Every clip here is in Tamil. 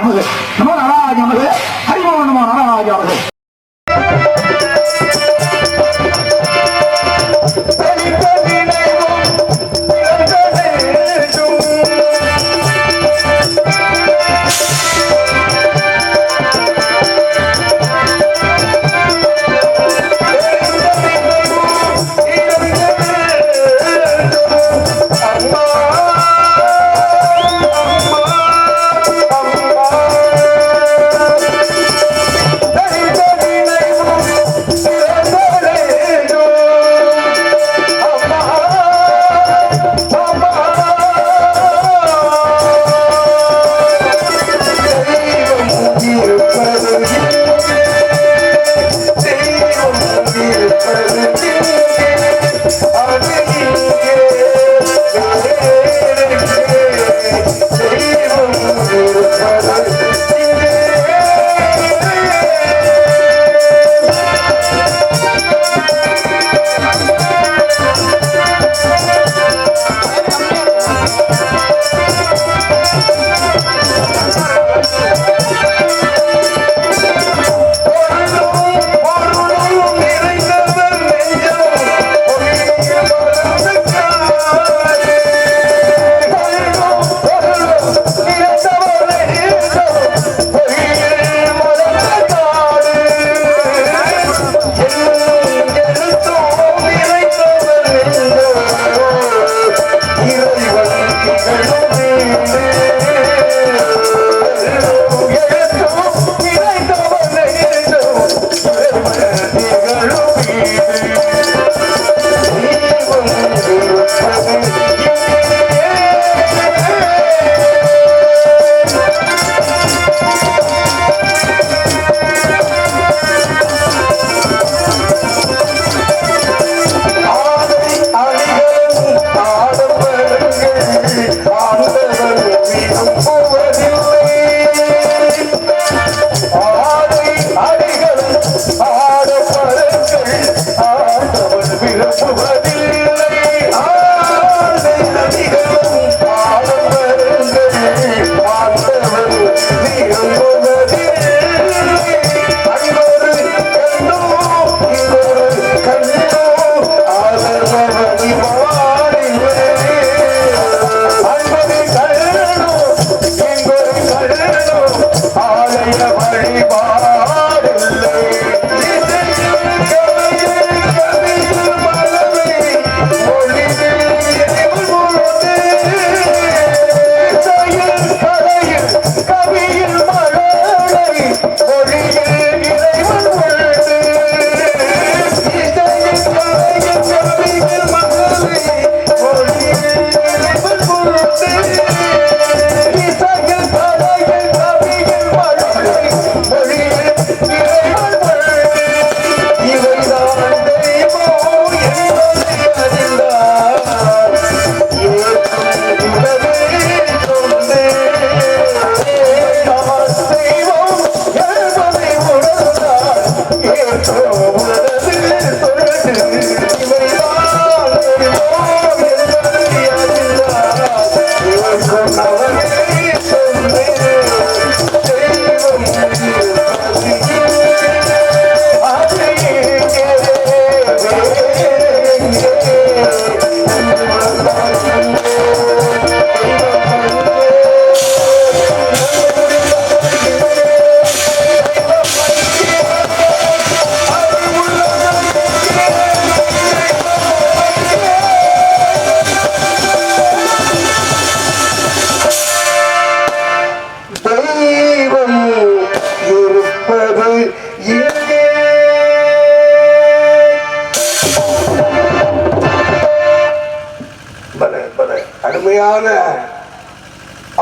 நமது நமோ நாராஜ நமது ஹரிமோ நமோ நாராஜ நமது.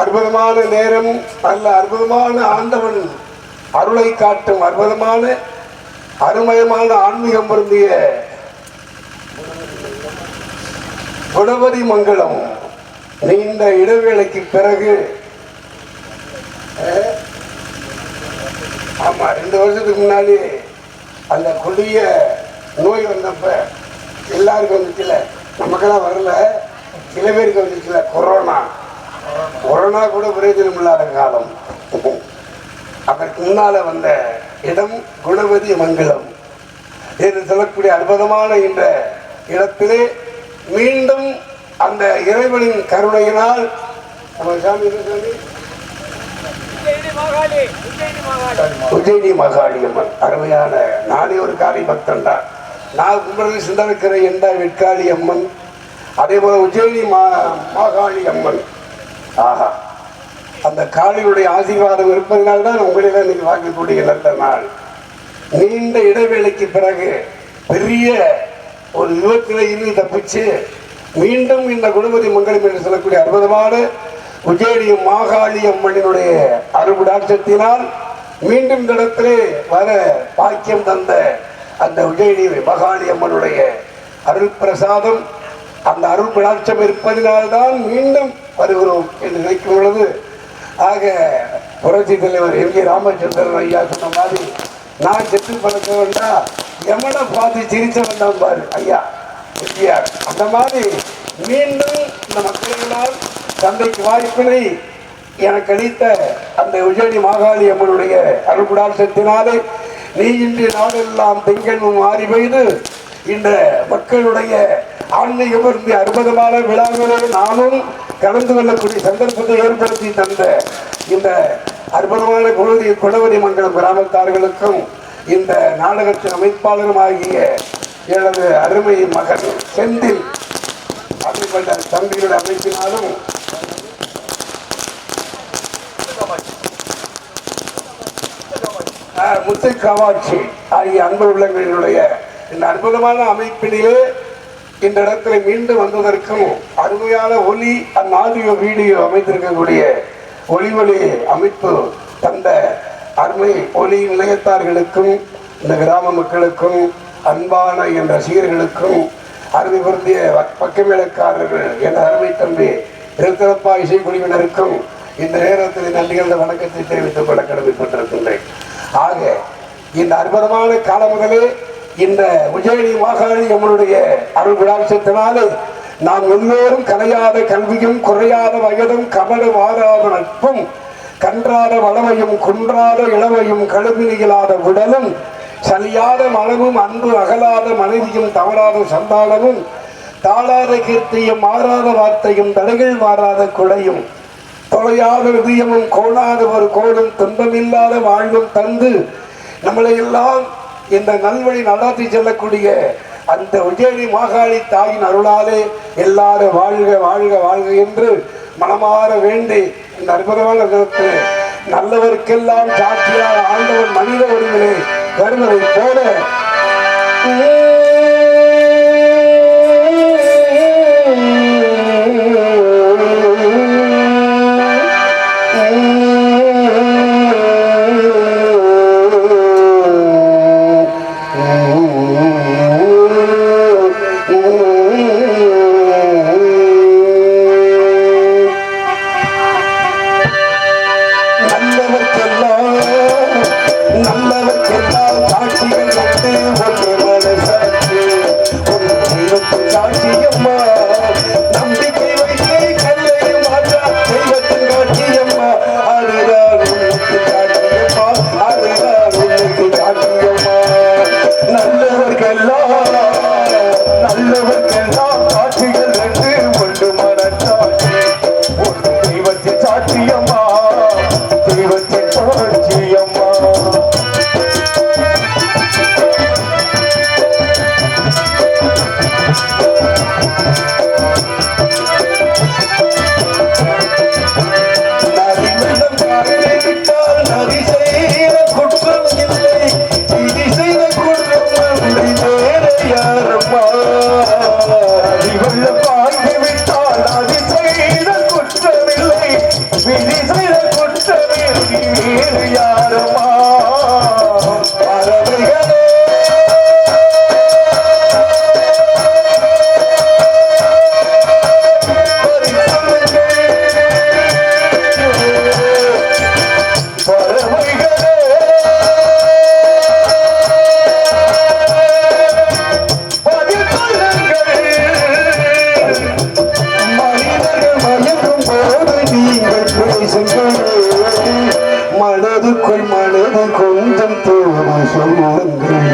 அற்புதமான நேரம் அல்ல, அற்புதமான ஆண்டவன் அருளை காட்டும் அற்புதமான அருமயமான ஆன்மீகம் பொருந்திய குணவதி மங்கலம் நீண்ட இடைவேளைக்கு பிறகு, ஆமா 2 வருஷத்துக்கு முன்னாடி அந்த கொடிய நோய் வந்தப்ப எல்லாருக்கும் வந்துச்சுல, நமக்கெல்லாம் வரல, சில பேருக்கு வந்துச்சுல கொரோனா. கொரோனா கூட பிரயோஜனம் இல்லாத காலம். அதற்கு முன்னால வந்த இடம் குணவதி மங்கலம் என்று சொல்லக்கூடிய அற்புதமான இந்த இடத்திலே மீண்டும் அந்த இறைவனின் கருணையினால் நம்ம சாமி உஜ்ஜயினி மகாளி அம்மன் அருமையான, நானே ஒரு காளி பக்தன் தான். நான் கும்பரது சிந்தனைக்கிற என்ற வெட்காளி அம்மன், அதே போல உஜ்ஜயினி மாகாளி அம்மன். ஆஹா, அந்த காளியுடைய ஆசீர்வாதம் இருப்பதனால்தான் உங்களிடம் இன்னைக்கு வாங்கக்கூடிய நல்ல நாள். நீண்ட இடைவேளைக்கு பிறகு பெரிய ஒரு விபத்தில இருந்து தப்பிச்சு மீண்டும் இந்த குணவதி மங்கலம் என்று சொல்லக்கூடிய அற்புதமான உஜ்ஜயினி மாகாளி அம்மனினுடைய அருள்விடாட்சத்தினால் மீண்டும் இந்த இடத்திலே வர பாக்கியம் தந்த அந்த உஜ்ஜயினி மாகாளி அம்மனுடைய அருள் பிரசாதம், அந்த அருள் விடாட்சம் இருப்பதினால்தான் மீண்டும் வருகிறோம் என்று நினைக்கும் பொழுது, ஆக புரட்சி தலைவர் எம்.ஜி. ராமச்சந்திரன் ஐயா சொன்ன மாதிரி நான் செத்து பழக்க வேண்டாம், எமனை பார்த்து சிரிச்ச வேண்டாம் பாரு ஐயா எம்ஜிஆர். அந்த மாதிரி மீண்டும் இந்த மக்களினால் தந்தைக்கு வாய்ப்பினை எனக்கு அளித்த அந்த உஜ்ஜயினி மாகாளி அம்மனுடைய அருள்குடாட்சத்தினாலே நீ இன்று நாடெல்லாம் திங்களும் மாறி பெய்து இந்த மக்களுடைய ஆன்மீகம் இருந்து அற்புதமான விழாக்களை நானும் கலந்து கொள்ளக்கூடிய சந்தர்ப்பத்தை ஏற்படுத்தி தந்த இந்த அற்புதமான குணவதி மங்கலம் கிராமத்தார்களுக்கும் இந்த நாடகத்தின் அமைப்பாளரும் ஆகிய எனது அருமை மகன் செந்தில் அப்படிப்பட்ட தம்பிகளுடைய அமைப்பினாலும் முத்து காவாட்சி ஆகிய அன்பு உள்ளங்களினுடைய இந்த அற்புதமான அமைப்பினிலே இந்த இடத்துல மீண்டும் வந்ததற்கும் அருமையான ஒலி அண்ட் ஆடியோ வீடியோ அமைத்திருக்கக்கூடிய ஒளி அமைப்பு தந்த அருமை ஒலி நிலையத்தார்களுக்கும் இந்த கிராம மக்களுக்கும் அன்பான என் ரசிகர்களுக்கும் அருமை பொருந்திய பக்கமேளக்காரர்கள் என் அருமை தம்பி திருத்தரப்பா இசைக்குழுவினருக்கும் இந்த நேரத்தில் நன்றிகள வணக்கத்தை தெரிவித்துக் கொள்ள கடமைப்பட்டிருக்கின்றேன். ஆக இந்த அற்புதமான காலம் முதலே இந்த உஜ்ஜயினி மாகாளி அம்மனுடைய அருள் விடாட்சத்தினாலே நாம் எல்லோரும் கலையாத கல்வியும் குறையாத வயதும் கபட வாராத நட்பும் கன்றாத வளமையும் குன்றாத இளமையும் கழுவினிகளாத உடலும் சலியாத மனமும் அன்பு அகலாத மனைவியும் தவறாத சந்தானமும் தாளாத கீர்த்தியும் மாறாத வார்த்தையும் தடைகள் மாறாத குடையும் தொலையாத விதியமும் கோணாத ஒரு கோடும் துன்பமில்லாத வாழ்வும் தந்து நம்மளை எல்லாம் இந்த நல்வழி நடாத்தி செல்லக்கூடிய அந்த உஜ்ஜயினி மாகாளி தாயின் அருளாலே எல்லாரும் வாழ்க வாழ்க வாழ்க என்று மனமாற வேண்டி இந்த அற்புதமான நல்லவருக்கெல்லாம் சாட்சியாக ஆண்டவர் மனித உரிமையை வருவதை போல மனதுக்குள் என்பது கொஞ்சம் தோடு சொல்லுங்கள்.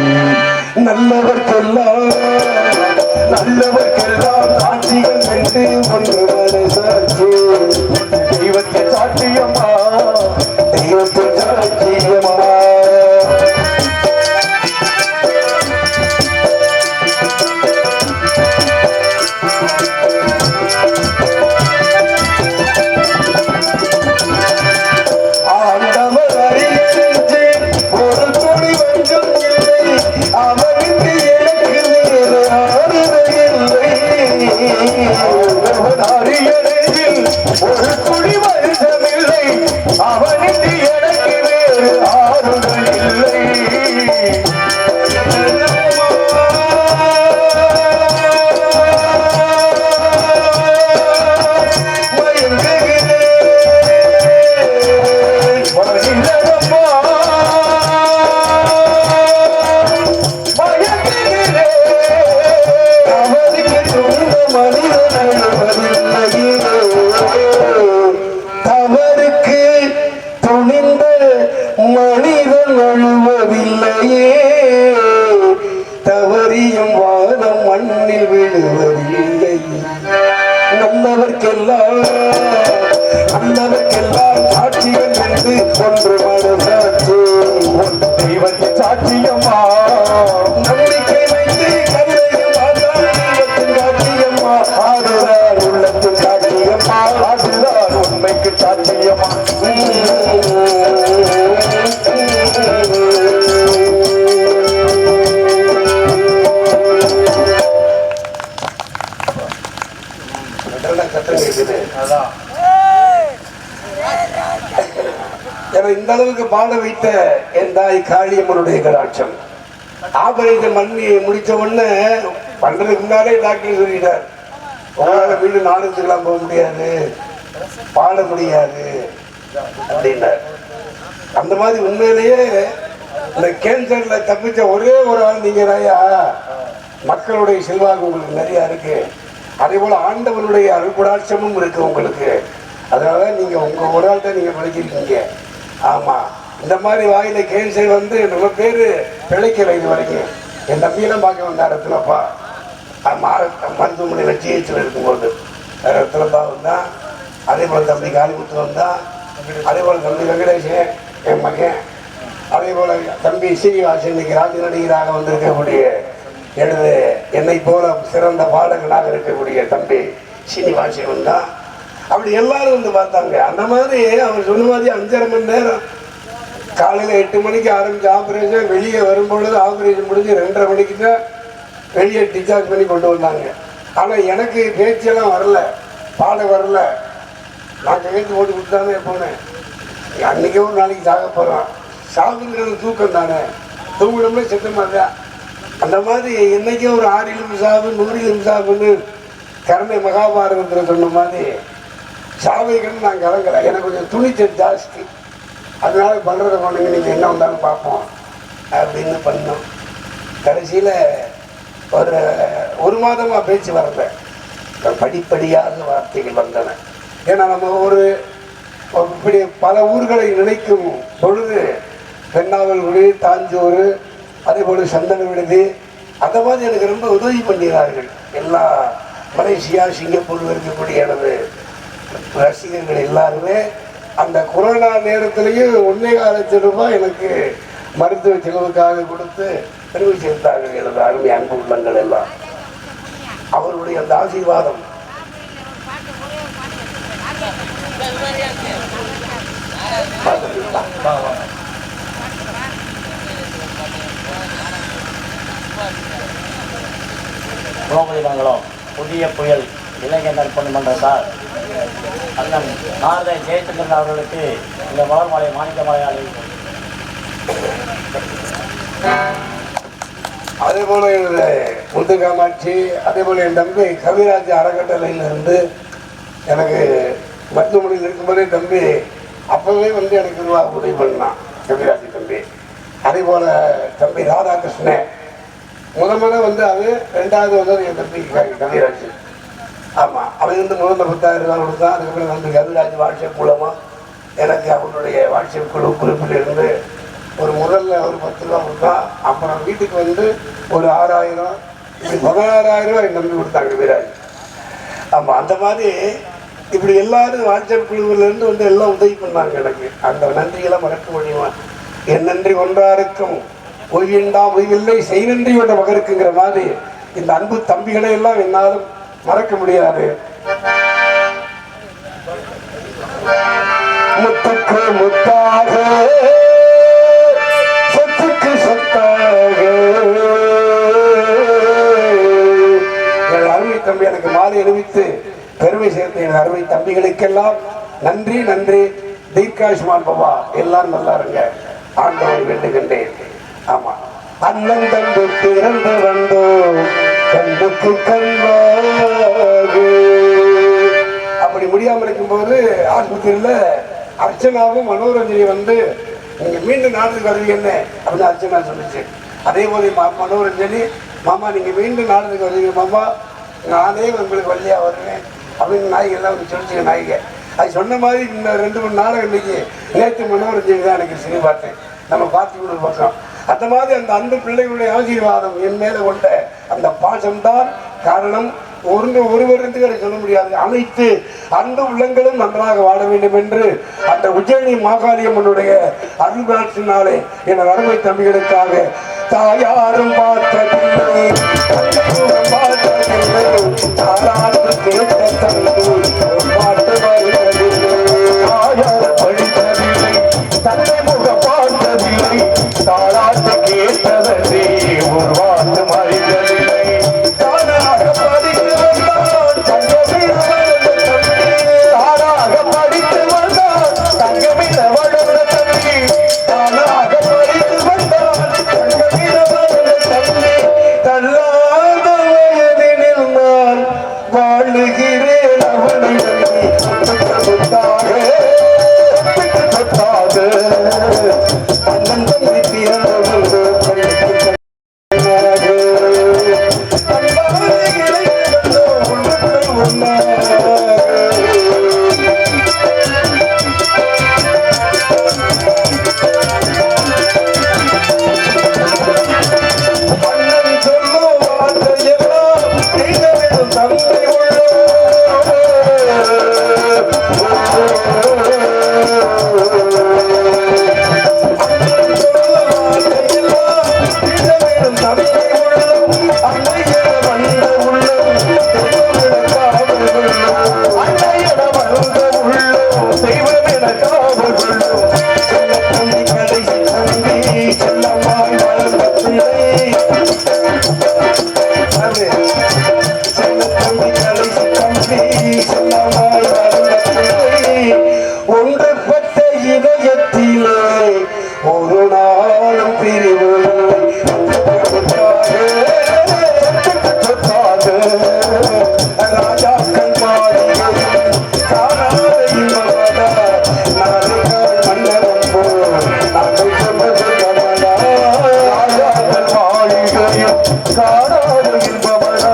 நல்லவர்க்கெல்லாம் சாட்சிகள் என்று ஒன்று சாட்சி. தெய்வத்தின் சாட்சியம்மா, தெய்வத்தின் சாட்சியம்மா. ஒரு துளி வருஷமில்லை அவனுக்கு எனக்கு வேறு ஆறுதல் இல்லை. தவறுக்கு துணிந்த மனிதன் அழுவதில்லையே, தவறியும் வானம் மண்ணில் விழுவதில்லை. நல்லவர்க்கெல்லாம் சாட்சிகள் என்று ஒன்று மனசாட்சி. தெய்வத்தின் சாட்சியம்மா, நம்பிக்கை வைத்து கருதையும் சாட்சியம்மா. ஆடுறார் உள்ளத்தின் சாட்சியம்மா, ஆடுறார் உண்மைக்கு சாட்சியம்மா. இந்த அளவுக்கு பாட வைத்த என் தாய் காளியம்மனுடைய கடாட்சம். ஆபரேஷன் பண்ணி முடிச்ச உடனே பண்றதுக்கு முன்னாலே டாக்டர் சொல்லிட்டார், உங்களால வீடு நாடகத்துக்கெல்லாம் போக முடியாது, பாட முடியாது அப்படின்னார். அந்த மாதிரி உண்மையிலேயே இந்த கேன்சர்ல தப்பிச்ச ஒரே ஒரு ஆள் நீங்க தாயா. மக்களுடைய செல்வாக்கு உங்களுக்கு நிறைய இருக்கு, அதே போல ஆண்டவனுடைய அருள்குடாட்சமும் இருக்கு உங்களுக்கு. அதனால நீங்க உங்க ஒரு ஆள் தான் நீங்க படிச்சிருக்கீங்க. ஆமா, இந்த மாதிரி வாயில கேன்சர் வந்து நம்ம பேரு பிழைக்கல இது வரைக்கும். என் தம்பியெல்லாம் பார்க்க வந்தா ரத்னப்பா மருத்துவமனையில் ஜிஹெச்சில் இருக்கும்போது ரத்னப்பா வந்தான், அதே போல தம்பி காளிமுத்து வந்தான், அதே போல தம்பி வெங்கடேசன் என் மகன், அதே போல தம்பி சீனிவாசன் இன்னைக்கு ராஜ நடிகராக வந்திருக்கக்கூடிய எனது என்னை போல சிறந்த பாடகனாக இருக்கக்கூடிய தம்பி சீனிவாசன் வந்தான். அப்படி எல்லாரும் வந்து பார்த்தாங்க. அந்த மாதிரி அவர் சொன்ன மாதிரி 5.5 மணி நேரம் காலையில் 8 மணிக்கு ஆரம்பிச்ச ஆப்ரேஷன், வெளியே வரும்பொழுது ஆப்ரேஷன் முடிஞ்சு 2:30 மணிக்கு தான் வெளியே டிஸ்சார்ஜ் பண்ணி கொண்டு வந்தாங்க. ஆனால் எனக்கு பேச்செல்லாம் வரல, பாட வரல. நான் கையெழுத்து போட்டு கொடுத்தானே போனேன். அன்றைக்கே ஒரு நாளைக்கு சாக போகிறான், சாகுங்கிறது தூக்கம் தானே, தூங்கினோம்னா செத்தமாக தான். அந்த மாதிரி என்னைக்கே ஒரு 6 சாவு 100 சாவுன்னு கருணை மகாபாரதத்தில் சொன்ன மாதிரி சாவைகள் நான் கலங்கலை. எனக்கு கொஞ்சம் துணிச்சல் ஜாஸ்தி, அதனால பண்ணுறதை பண்ணுங்க, நீங்கள் என்ன வந்தாலும் பார்ப்போம் அப்படின்னு பண்ணோம். கடைசியில் ஒரு மாதமாக பேச்சு வரல, படிப்படியாக வார்த்தைகள் வந்தன. ஏன்னா நம்ம இப்படி பல ஊர்களை நினைக்கும் பொழுது பெண்ணாவல்குடி, தாஞ்சூர், அதே போல் சந்தன விடுதி, அந்த மாதிரி எனக்கு ரொம்ப உதவி பண்ணுகிறார்கள். எல்லா மலேசியா சிங்கப்பூரில் இருக்கக்கூடிய எனது ரசிகர்கள் எல்லாருமே அந்த கொரோனா நேரத்திலேயும் 1.25 லட்சம் ரூபாய் எனக்கு மருத்துவ செலவுக்காக கொடுத்து பெருமை சேர்த்தார்கள் எனது அருமை அன்பு உள்ளங்கள் எல்லாம். அவருடைய அந்த ஆசீர்வாதம் கோமதிமங்கலம் புதிய புயல் இளைஞர் நற்பணி மன்றத்தால் அண்ணன் நாரத ஜெயச்சந்திரன் அவர்களுக்கு இந்த மலர் மாலை மாணிக்க மாலையாளி. அதே போல முத்து காமாட்சி, அதே போல என் தம்பி கவிராஜ் அறக்கட்டளையிலிருந்து எனக்கு மருத்துவமனையில் இருக்கும்போதே தம்பி அப்பவே வந்து எனக்கு உதவி பண்ணான் கவிராஜ் தம்பி. அதே போல தம்பி ராதாகிருஷ்ணன் முத வந்து அது, 2வது வந்து என் தம்பி கவிராஜ். ஆமாம், அவன் வந்து முதல்ல 10,000 ரூபா கொடுத்தான். அதுக்கப்புறம் வந்து கவிராஜ் வாட்ஸ்அப் மூலமாக எனக்கு அவனுடைய வாட்ஸ்அப் குழு குறிப்பிலிருந்து ஒரு முதல்ல ஒரு 10 ரூபா கொடுத்தா, அப்புறம் வீட்டுக்கு வந்து ஒரு 6000, இப்படி 16,000 ரூபாய் நம்பி கொடுத்தாங்க வீராஜ். ஆமாம், அந்த மாதிரி இப்படி எல்லாரும் வாட்ஸ்அப் குழுவிலேருந்து வந்து எல்லாம் உதவி பண்ணாங்க எனக்கு. அந்த நன்றியெல்லாம் மறக்க முடியுமா? என் நன்றி ஒன்றாருக்கும் ஒய்வின்றாம் ஒய்வில்லை செய் நன்றி கொண்ட மகருக்குங்கிற மாதிரி இந்த அன்பு தம்பிகளை எல்லாம் என்னாலும் மறக்க முடியாது. முத்துக்கு முத்தாக சொத்துக்கு சொத்தாக என் அருமை தம்பி எனக்கு மாலை அணிவித்து பெருமை சேர்த்த என் அருமை தம்பிகளுக்கெல்லாம் நன்றி நன்றி. தீர்காயுஷ்மான் பாபா எல்லாரும் நல்லா இருங்க, ஆண்டவனை வேண்டுகின்றேன். ஆமா, அண்ணன் தம்பி பிறந்து வந்தோ கண்ணுக்கு கண்வாகு. அப்படி முடியாம இருக்கும்போது ஆஸ்பத்திரியில அர்ச்சனாவும் மனோரஞ்சனி வந்து நீங்க மீண்டும் நாட்டுக்கு வருவீங்கன்னு அப்படின்னு அர்ச்சனா சொல்லிச்சு. அதே போல மனோரஞ்சனி, மாமா நீங்க மீண்டும் நாட்டுக்கு வருவீங்க மாமா, நானே உங்களுக்கு வழியா வருவேன் அப்படின்னு நாய்கள் எல்லாம் சொல்லிச்சு. நாய்க அது சொன்ன மாதிரி இந்த 2-3 நாடகம் இன்னைக்கு நேற்று மனோரஞ்சனி தான் எனக்கு சினி பார்த்தேன். நம்ம பார்த்து பக்கம் அந்த மாதிரி அந்த அன்பு பிள்ளைகளுடைய ஆசீர்வாதம் என் மேல கொண்ட அந்த பாசம்தான் காரணம். ஒருவருக்கு சொல்ல முடியாது. அனைத்து அன்பு உள்ளங்களும் நன்றாக வாழ வேண்டும் என்று அந்த உஜ்ஜயினி மாகாளியம்மனுடைய அருள்காட்சினாலே என் அருமை தம்பிகளுக்காக தாயாரும் பார்த்ததில்லை தாராட்டு கேட்ட தந்தை பாட்டு வருவதில்லை, தாயார் படித்ததில்லை தந்தை முக பார்த்ததில்லை, தாராட்டு கேட்டதே ஒரு வாட்டு மறித்ததில்லை, தானாக படித்து வந்தால் தங்கமிட வளர்ந்த தம்பி, தானாக படித்து வந்தால் தங்கமிட வளர்ந்த தம்பி, தள்ளாத வயதினில் நான் வாழுகிறேன் அவனிடம் அண்ணன் தம்பி பிறந்தவர்கள் ஒன்றுபட்ட இதயத்திலே ஒரு நாளும் பிரிவு ராஜாக்கள் காணாத மன்னரம் போல் நாங்கள் சொன்ன சொந்தமடா, ராஜாக்கள் மாளிகையும் காணாத இன்பமடா,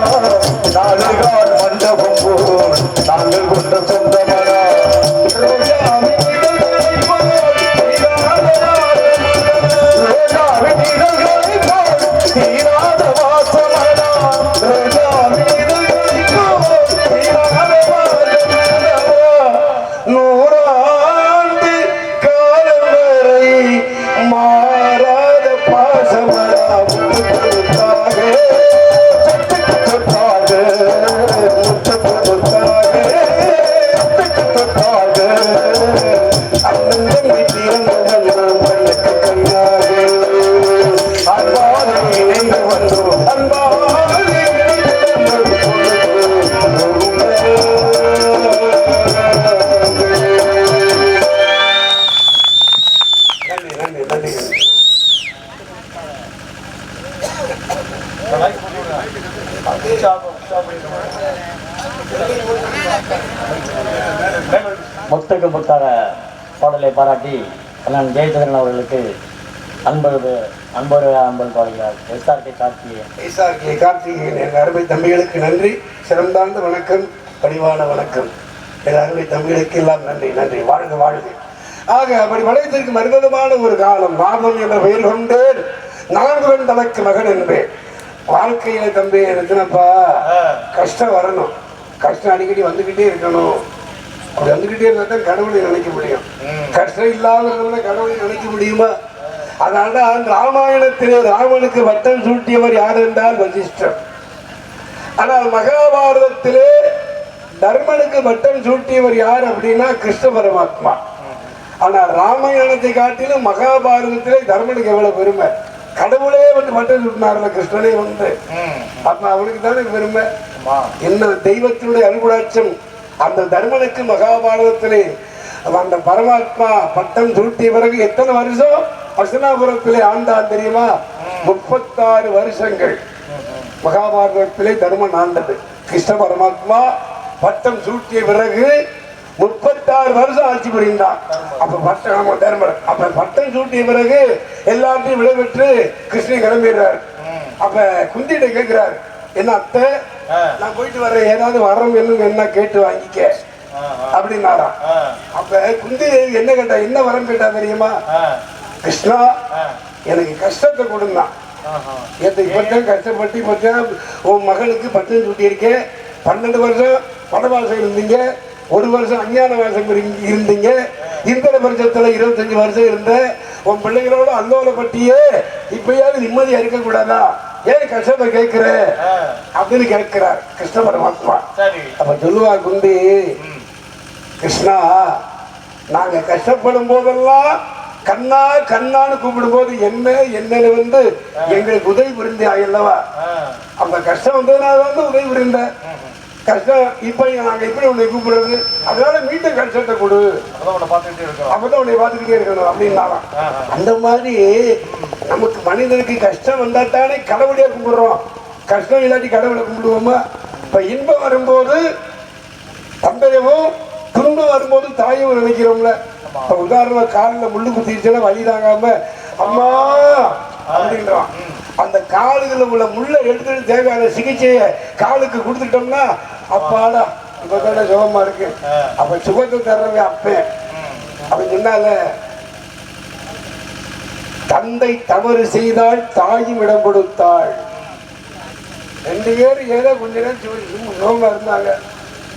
நாடுகால் மண்டபம் போல் நாங்கள் கொண்ட சொந்தமடா, நூறாண்டு காலம் வரை மாறாத பாசமடா, முத்தாக அண்ணன் தம்பி பிறந்தவர்கள் கண்ணுக்கு கண்ணாக அன்பாக இணைந்து வந்தோம், அன்பாக முத்துக்கு முத்தாக பாடலை பாராட்டி அண்ணன் ஜெயச்சந்திரன் அவர்களுக்கு அன்பது பாடுகிறார். எஸ்ஆர்கே கார்த்திகேயன் என் அருமை தம்பிகளுக்கு நன்றி, சிறந்தார்ந்த வணக்கம், பணிவான வணக்கம். என் அருமை தம்பிகளுக்கு எல்லாம் நன்றி நன்றி. வாழ்க வாழ்க. ஆக அப்படி வளையத்திற்கு மருந்தமான ஒரு காலம் ராமன் என்ற பெயர் கொண்டேன் நான்குவன் தனக்கு மகன் என்பேன். வாழ்க்கையில தம்பி எனக்குனப்பா கஷ்டம் வரணும், கஷ்டம் அடிக்கடி வந்துகிட்டே இருக்கணும். அப்படி வந்துகிட்டே இருந்தா தான் கடவுளை நினைக்க முடியும். கஷ்டம் இல்லாத கடவுளை நினைக்க முடியுமா? அதனால்தான் ராமாயணத்திலே ராமனுக்கு வட்டம் சூட்டியவர் யார் என்றால் வசிஷ்டர். ஆனால் மகாபாரதத்திலே தர்மனுக்கு வட்டம் சூட்டியவர் யார் அப்படின்னா கிருஷ்ண பரமாத்மா. ஆனால் ராமாயணத்தை காட்டிலும் மகாபாரதத்திலே தர்மனுக்கு எவ்வளவு பெருமை. கடவுளே வந்து வட்டம் சூட்டினார்ல கிருஷ்ணனே வந்து, அப்ப அவனுக்கு தானே பெருமை. என்ன தெய்வத்தினுடைய அருள்குடாட்சம் அந்த தர்மனுக்கு மகாபாரதத்திலே அந்த பரமாத்மா பட்டம் சூட்டிய பிறகு எத்தனை வருஷம் அஸ்தினாபுரத்திலே ஆண்டான் தெரியுமா? 36 வருஷங்கள் மகாபாரதத்திலே தர்மன் ஆண்டது. கிருஷ்ண பரமாத்மா பட்டம் சூட்டிய பிறகு 36 வருஷம் ஆட்சி புரிந்தான். அப்ப பட்டம் தர்மன் அப்ப பட்டம் சூட்டிய பிறகு எல்லாத்தையும் விடைபெற்று கிருஷ்ணன் கிளம்பிடுறாரு. அப்ப குந்திட்ட கேட்கிறாரு, என்ன அத்தை நான் போயிட்டு வர்றேன், ஏதாவது வரம் என்ன கேட்டு வாங்கிக்க அப்படின்னாராம். அப்ப குந்தி தேவி என்ன கேட்டா, என்ன வரம் கேட்டா தெரியுமா? கிருஷ்ணா எனக்கு கஷ்டத்தை கொடுந்தான். இப்பதான் கஷ்டப்பட்டு இப்பதான் உன் மகனுக்கு பட்டம் சூட்டி இருக்கேன். 12 வருஷம் வனவாசம் இருந்தீங்க, 1 வருஷம் அஞ்ஞான வாசம் இருந்தீங்க, இந்திர வருஷத்துல 25 வருஷம் இருந்த உன் பிள்ளைகளோட அல்லோலப்பட்டியே இப்பயாவது நிம்மதியா இருக்க கூடாதா? ஏன் கஷ்டத்தை கேட்கிற அப்படின்னு கேட்கிறார் கிருஷ்ண பரமாத்மா. அப்ப சொல்லுவா குந்தி, கிருஷ்ணா நாங்க கஷ்டப்படும் போதெல்லாம் கண்ணா கண்ணான்னு கூப்பிடும் போது என்ன வந்து எங்களுக்கு உதவி புரிந்தாய் அல்லவா? அந்த கஷ்டம் வந்ததுனால வந்து உதவி புரிந்த கஷ்டம் இப்ப நாங்க எப்படி உன்னை கூப்பிடுறது? அதனால மீண்டும் கஷ்டத்தை கொடு, அப்பதான் உன்னை பார்த்துக்கிட்டே இருக்கணும் அப்படின்னாலாம். அந்த மாதிரி நமக்கு மனிதனுக்கு கஷ்டம் வந்தா தானே கடவுளையே கும்பிடுறோம். கஷ்டம் இல்லாட்டி கடவுளை கும்பிடுவோமா? இப்ப இன்பம் வரும்போது தந்தையவும் துன்பம் வரும்போது தாயவும் நினைக்கிறோம்ல. இப்ப உதாரணமா காலில் முள்ளு குத்திடுச்சுன்னா வலி தாங்காம அம்மா அப்படின்றான். அந்த காலுல உள்ள முள்ளை எடுத்துட்டு தேவையான சிகிச்சையை காலுக்கு கொடுத்துட்டோம்னா அப்பாடா இப்ப சுகமா இருக்கு. அப்ப சுகத்தை தர்றவே அப்பேன் அப்படின்னு சொன்னால, தந்தை தவறு செய்தால் தாயும் இடம் கொடுத்தாள். 2 பேர் ஏதோ கொஞ்ச நேரம் சுகமா இருந்தாங்க,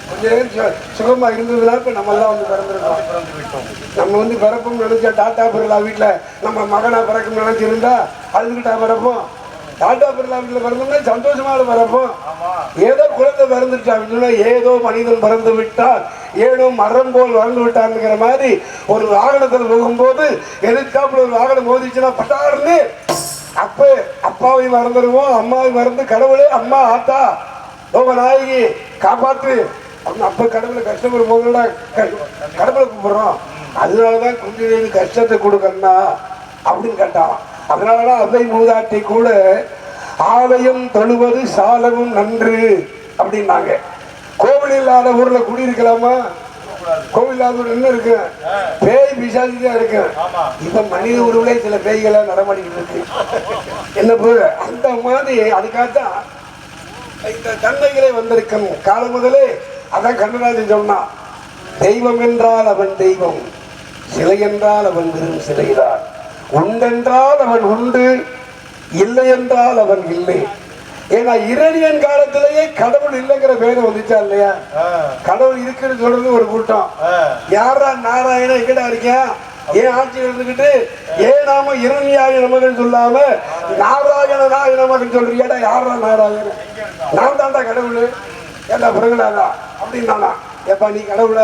கொஞ்ச நேரம் சுகமா இருந்ததுனால இப்ப நம்ம எல்லாம் வந்து பிறந்திருக்கோம். நம்ம வந்து பிறப்போம் நினைச்சா டாட்டா பிறலா வீட்டுல நம்ம மகனா பிறக்கும் நினைச்சிருந்தா அதுக்கிட்டா பிறப்போம். டாட்டா பிறலா வீட்டுல பிறந்தோம்னா சந்தோஷமான பிறப்போம். ஏதோ குழந்தை பிறந்துட்டா அப்படின்னா ஏதோ மனிதன் பிறந்து விட்டால் ஏதோ மரம் போல் வளர்ந்து விட்டான்ங்கிற மாதிரி ஒரு வாகனத்தில் போகும்போது எதிர்த்தாப்புல ஒரு வாகனம் மோதிச்சுன்னா பட்டாருன்னு அப்ப அப்பாவை மறந்துடுவோம், அம்மாவை மறந்து கடவுளே அம்மா ஆத்தா நாயகி காப்பாத்து அப்ப கடவுளை கஷ்டப்படும் போதுடா கடவுளை கூப்பிடுறோம். அதனாலதான் கொஞ்சம் கஷ்டத்தை கொடுக்கணும்னா அப்படின்னு கேட்டான். அதனாலதான் அவை மூதாட்டி கூட ஆலயம் தொழுவது சாலமும் நன்று அப்படின்னாங்க. கோவில் இல்லாத ஊர்ல குடியிருக்கலாமா? கோவில் இல்லாத ஊர் என்ன இருக்கு? பேய் பிசாசி தான் இருக்கு. இப்ப மனித உருவிலே சில பேய்களா நடமாடிக்கிட்டு இருக்கு. என்ன போல அந்த மாதிரி அதுக்காகத்தான் இந்த தன்மைகளே வந்திருக்கும் காலம் முதலே. அதான் கண்ணதாசன் சொன்னான், தெய்வம் என்றால் அவன் தெய்வம், சிலை என்றால் அவன் வெறும் சிலைதான், உண்டென்றால் அவன் உண்டு, இல்லை என்றால் அவன் இல்லை. ஏன்னா இரணியன் காலத்திலேயே கடவுள் இல்லைங்கிற பேரை வந்துச்சா இல்லையா? கடவுள் இருக்குன்னு சொல்றது ஒரு கூட்டம். யாரா நாராயணன் எங்கடா இருக்கேன், ஏன் ஆட்சி இருந்துகிட்டு ஏன் நாம இரணியாய நமகன் சொல்லாம நாராயணனாய நமகன் சொல்றியாடா? யாரா நாராயணன்? நான் தாண்டா கடவுள், ஏண்டா பிறகுடாதா அப்படின்னா எப்பா நீ கடவுள?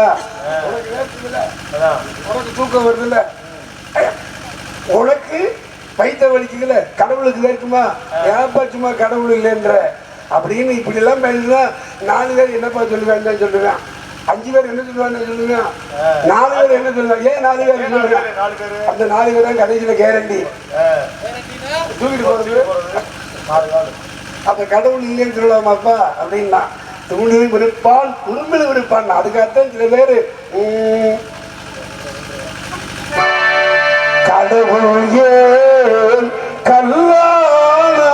உனக்கு தூக்கம் வருது இல்ல, உனக்கு பைத்த வலிக்குதுல, கடவுளுக்கு இருக்குமா? ஏப்பா சும்மா கடவுள் இல்லைன்ற அப்படின்னு இப்படி எல்லாம் பேசுனா 4 பேர் என்னப்பா சொல்லுவேன் சொல்லுவேன், 5 பேர் என்ன சொல்லுவான்னு சொல்லுவேன், 4 பேர் என்ன சொல்லுவாங்க? ஏன் 4 பேர் சொல்லுவேன்? அந்த 4 பேர் தான் கடைசியில கேரண்டி தூக்கிட்டு போறது. அப்ப கடவுள் இல்லைன்னு சொல்லலாமாப்பா அப்படின்னா தூணிலும் இருப்பான் குறும்பிலும் இருப்பான். அதுக்காகத்தான் சில பேரு கடவுள் ஏன் கல்லானார்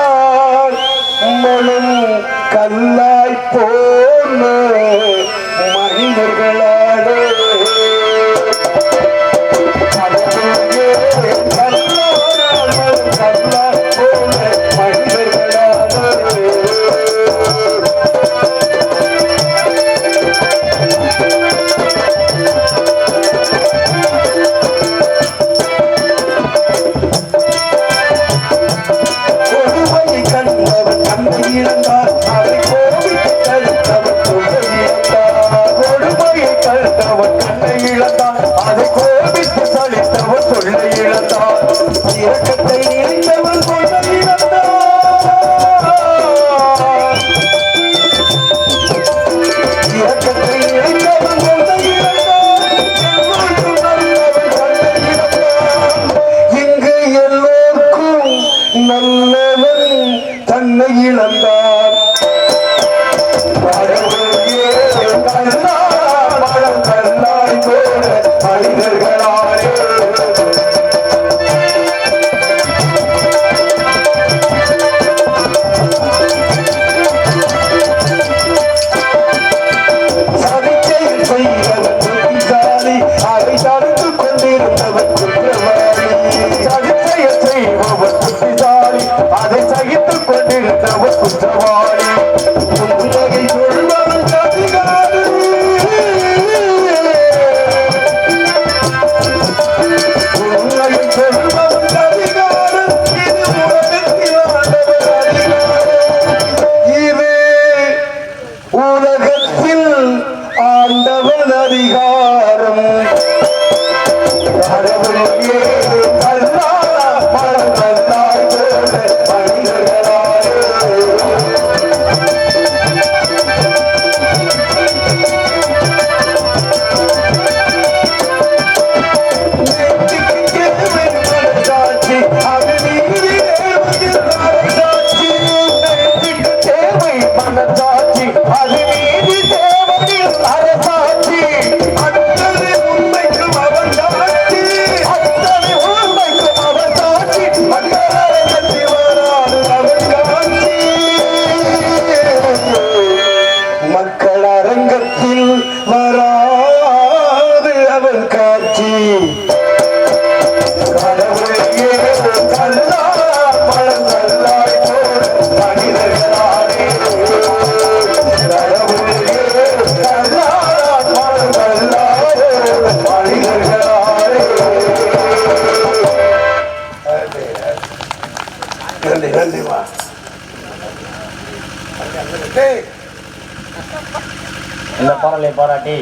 மனம் கல்லாய் போன மனிதர்களாடே நன்றி நன்றிமா. இந்த பாடலை பாராட்டி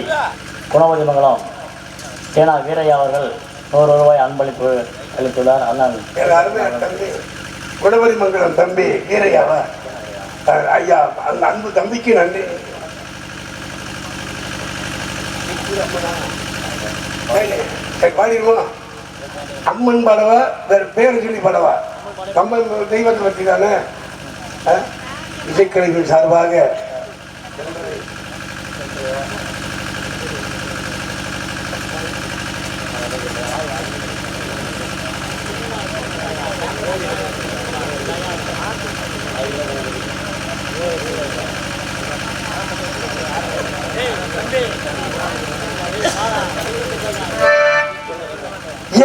குணவதி மங்கலம் சேனா வீரையா அவர்கள் 100 ரூபாய் அன்பளிப்பு அளித்துள்ளார். அண்ணன் அருமையான தம்பி குணவதி மங்கலம் தம்பி வீரையாவா ஐயா, அந்த அன்பு தம்பிக்கு நன்றி. பாடிடுமா? அம்மன் பாடவா வேற பேரை சொல்லி பாடவா? கம்பன் தெய்வத்தை பற்றி தானே இசைக்கலைகள் சார்பாக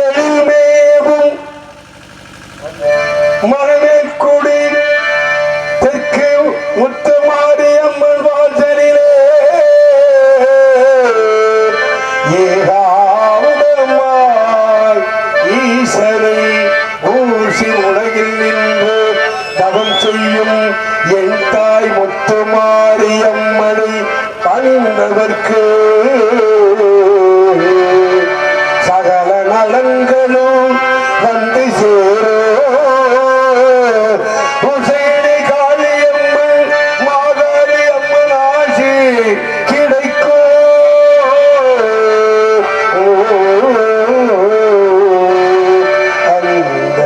எழுமேவும் மரமேற்குடி தெற்கு முத்துமாரி அம்மன் வாசலிலே ஏகாவுடமாய் ஈசனை ஊசி உலகில் நின்று தவம் செய்யும் என் தாய் முத்துமாரி அம்மனை பணிந்தவர்க்கு சகல நலங்களும் வந்து சேரோ. உசேனி காளியம்மன் மாகாளி அம்மன் ஆசி கிடைக்கோ. அந்த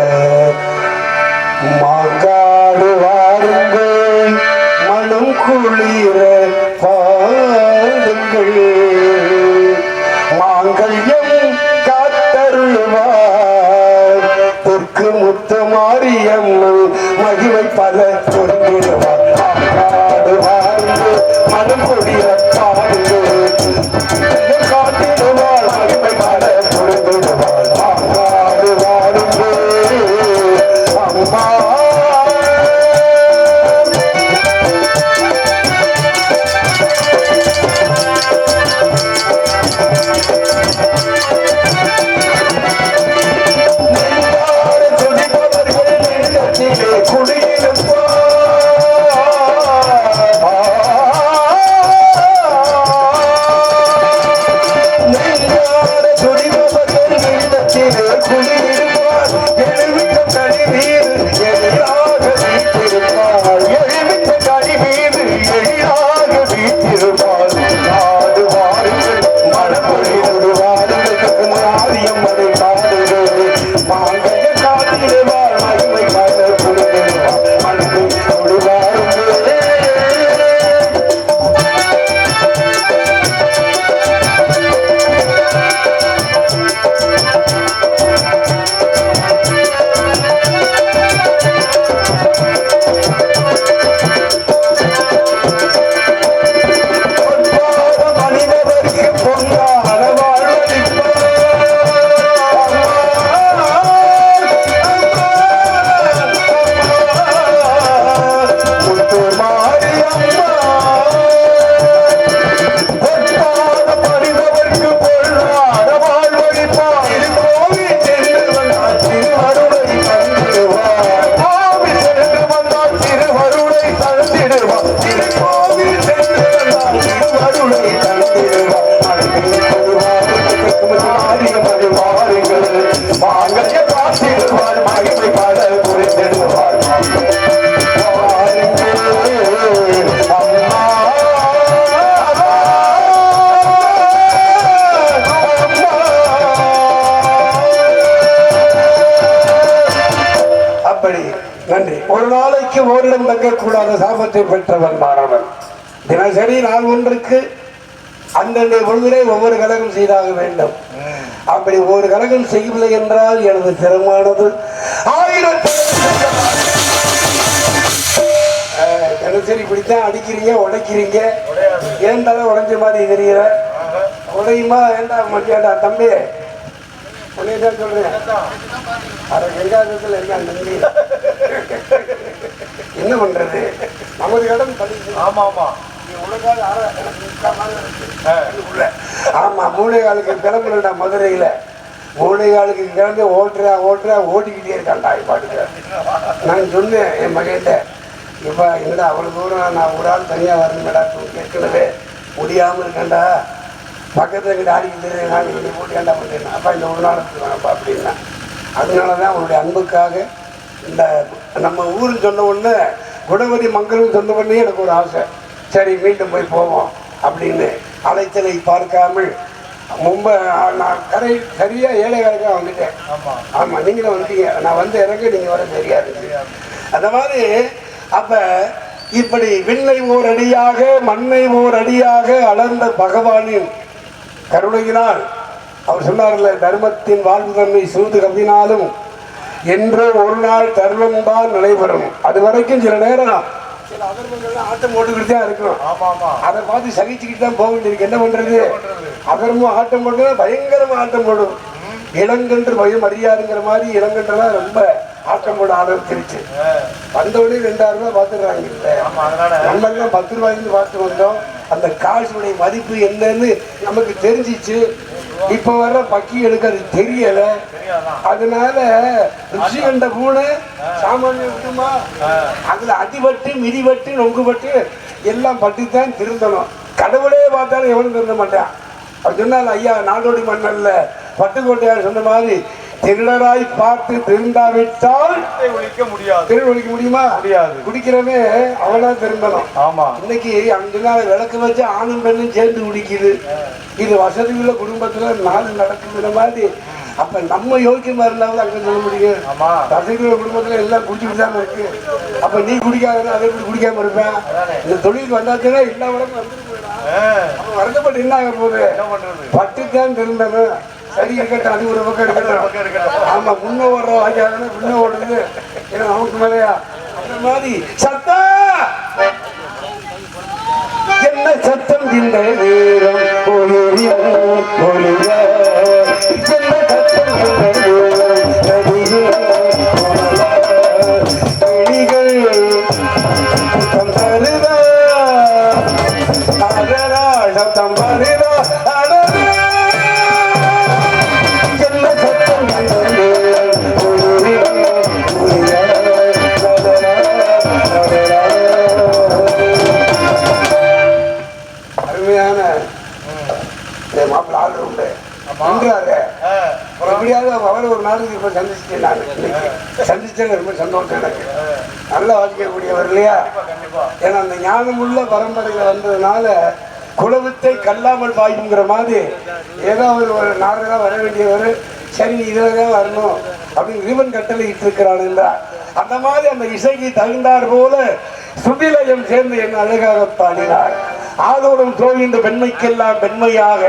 மாங்காடு வாருங்கள் மனம் குளிர பாடுங்கள். மாங்கல்யம் காத்தருள்வார் தெற்கு முத்துமாரியம்மன் மகிமை பல பொருந்திடுவார். மாங்காடு வாருங்கள் மனம் குளிர பாடுங்கள். காத்திடுவார் மகிமை பல பொருந்திடுவார். மாங்காடு வாருங்கள் அம்மா. நன்றி. ஒரு நாளைக்கு ஓரிடம் தங்கக்கூடாத சாபத்தை பெற்றவன் மாணவன். தினசரி நாள் ஒன்றுக்கு அந்தந்த பொழுதிலே ஒவ்வொரு கழகம் செய்தாக வேண்டும். அப்படி ஒவ்வொரு கழகம் செய்யவில்லை என்றால் எனது திறமானது 1000 தினசரி இப்படித்தான் அடிக்கிறீங்க உடைக்கிறீங்க. ஏன்டாலும் உடைஞ்ச மாதிரி தெரியல. உடையுமா ஏண்டா மத்தியாண்டா தம்பி உன்னையதான் சொல்றேன். அதை எங்காதத்தில் நன்றி. என்ன பண்றது, நமது இடம் ஆமா ஆமா ஆமா 3 காலுக்கு கிளம்புறா மதுரையில 3 காலுக்கு கிளம்பி ஓட்டிக்கிட்டே இருக்கான்டா பாட்டுக்கு. நான் சொன்னேன் என் மகன்கிட்ட, இப்போ என்னடா அவ்வளோ தூரம் நான் ஒரு ஆள் தனியாக வரணும்டா, ஏற்கனவே முடியாமல் இருக்கேன்டா, பக்கத்தில் எங்கிட்ட ஆடிக்கிட்டு நான் இப்படி போட்டியாண்டா பண்ணேன். அப்பா இந்த ஒரு நாள் வேணாப்பா அப்படின்னா. அதனால தான் அவனுடைய அன்புக்காக இந்த நம்ம ஊருன்னு சொன்ன உடனே குணவதி மங்கலம் சொன்ன உடனே எனக்கு ஒரு ஆசை, சரி மீண்டும் போய் போவோம் அப்படின்னு. அலைச்சலை பார்க்காமல் மும்பை நான் சரியாக 7 காலுக்காக வந்துட்டேன். ஆமாம், நீங்களும் வந்துட்டீங்க. நான் வந்து இறங்க நீங்கள் வர தெரியாது. அந்த மாதிரி அப்போ இப்படி விண்ணை ஓர் அடியாக மண்ணை ஓர் அடியாக அளந்த பகவானின் கருணையினால் அவர் சொன்னார்ல, தர்மத்தின் வாழ்வு தன்மை சூது கவினாலும் என்று ஒரு நாள் தர்மம் தான் நடைபெறும். அது வரைக்கும் சில நேரம் சில அதர்மங்கள்லாம் ஆட்டம் போட்டுக்கிட்டு தான் இருக்கணும். அதை பார்த்து சகிச்சுக்கிட்டு தான் போக வேண்டியிருக்கு. என்ன பண்றது? அதர்மம் ஆட்டம் போட்டு பயங்கரமா ஆட்டம் போடும். இளங்கன்று பயம் அறியாதுங்கிற மாதிரி இளங்கன்றெல்லாம் ரொம்ப ஆட்டம் போட ஆரம்பிச்சிருச்சு. வந்தவொடனே 2000 ரூபாய் பார்த்துடுறாங்க. இல்லை, நம்ம எல்லாம் 10 ரூபாயிலிருந்து பார்த்து வந்தோம். அந்த காசுடைய மதிப்பு என்னன்னு நமக்கு தெரிஞ்சிச்சு. இப்ப வர்ற பக்கிகளுக்கு அது தெரியல. அதனால ருச்சி கண்ட பூனை சாமானிய விட்டுமா? அதுல அடிபட்டு மிதிபட்டு நொங்குபட்டு எல்லாம் பட்டுத்தான் திருந்தணும். கடவுளே பார்த்தாலும் எவனும் திருந்த மாட்டான். அவர் சொன்னால, ஐயா நாடோடி மண்ணல்ல பட்டுக்கோட்டையார் சொன்ன மாதிரி, திருடராய் பார்த்து திருந்தாவிட்டால் ஒழிக்க முடியாது. திருட ஒழிக்க முடியுமா? முடியாது. குடிக்கிறவே அவனா திருந்தணும். ஆமா, இன்னைக்கு 5 நாள் விளக்கு வச்சு ஆணும் பெண்ணும் சேர்ந்து குடிக்குது. இது வசதி உள்ள குடும்பத்துல நாடு நடக்குதுற மாதிரி. அப்ப நம்ம யோக்கியமா இருந்தாலும் அங்க சொல்ல முடியும். வசதி உள்ள குடும்பத்துல எல்லாம் குடிச்சுட்டு தான் இருக்கு. அப்ப நீ குடிக்காத அதை எப்படி குடிக்காம இருப்பேன்? இந்த தொழிலுக்கு வந்தாச்சுன்னா எல்லா உடம்பும் வந்துட்டு போயிடும். அப்ப வருத்தப்பட்டு என்ன ஆக போகுது? பட்டுத்தான் திருந்தணும். சரி இருக்கட்டும், அது ஒரு பக்கம் இருக்கட்டும். ஆமா, முன்ன ஓடுற வாக்கியாதானே முன்ன ஓடுறது. ஏன்னா நமக்கு மேலையா அந்த மாதிரி சத்தம் என்ன சத்தம் இந்த வீரம் அவரை ஒரு நாளுக்கு இப்ப சந்திச்சேன். நான் சந்திச்சேன்னு ரொம்ப சந்தோஷம் எனக்கு. நல்லா வாசிக்கக்கூடியவர் இல்லையா? ஏன்னா அந்த ஞானமுள்ள பரம்பரையில வந்ததுனால குலவித்தை கல்லாமல் பாயுங்கிற மாதிரி ஏதோ ஒரு நாடுதான் வர வேண்டியவர். சரி, இதுல தான் வரணும் அப்படின்னு ரிவன் கட்டளை இட்டு இருக்கிறான் என்றார். அந்த மாதிரி அந்த இசைக்கு தகுந்தார் போல சுதிலயம் சேர்ந்து என்ன அழகாக பாடினார். ஆதோடும் தோழிந்த பெண்மைக்கெல்லாம் பெண்மையாக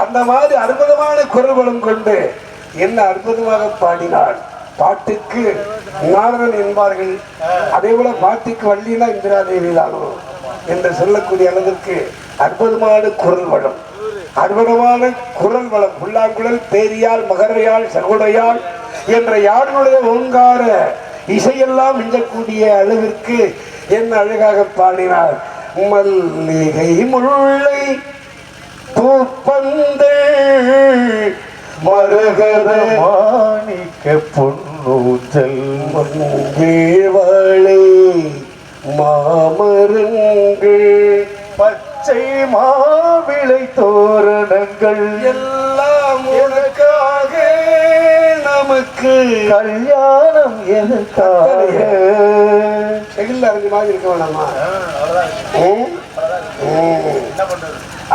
அந்த மாதிரி அற்புதமான குரல்களும் கொண்டு என்ன அற்புதமாக பாடினார். பாட்டுக்கு நாரணன் என்பார்கள். அதே போல பாட்டுக்கு வள்ளினா இந்திரா தேவி தானோ என்று சொல்லக்கூடிய அளவிற்கு அற்புதமான குரல் வளம், அற்புதமான குரல் வளம். புல்லாங்குழல், பேரியால், மகரையால், சகுடையால் என்ற யாருடைய ஓங்கார இசையெல்லாம் மிஞ்சக்கூடிய அளவிற்கு என்ன அழகாக பாடினார். மல்லிகை முல்லை பூப்பந்து மரகத மாணிக்க பொன்னூஞ்சல் மங்கேவளை மாமரங்கள் பச்சை மாவிளை தோரணங்கள் எல்லாம் உனக்காக, நமக்கு கல்யாணம் எதற்காக? செகில் அறிஞ்ச மாதிரி இருக்க வேணாமா?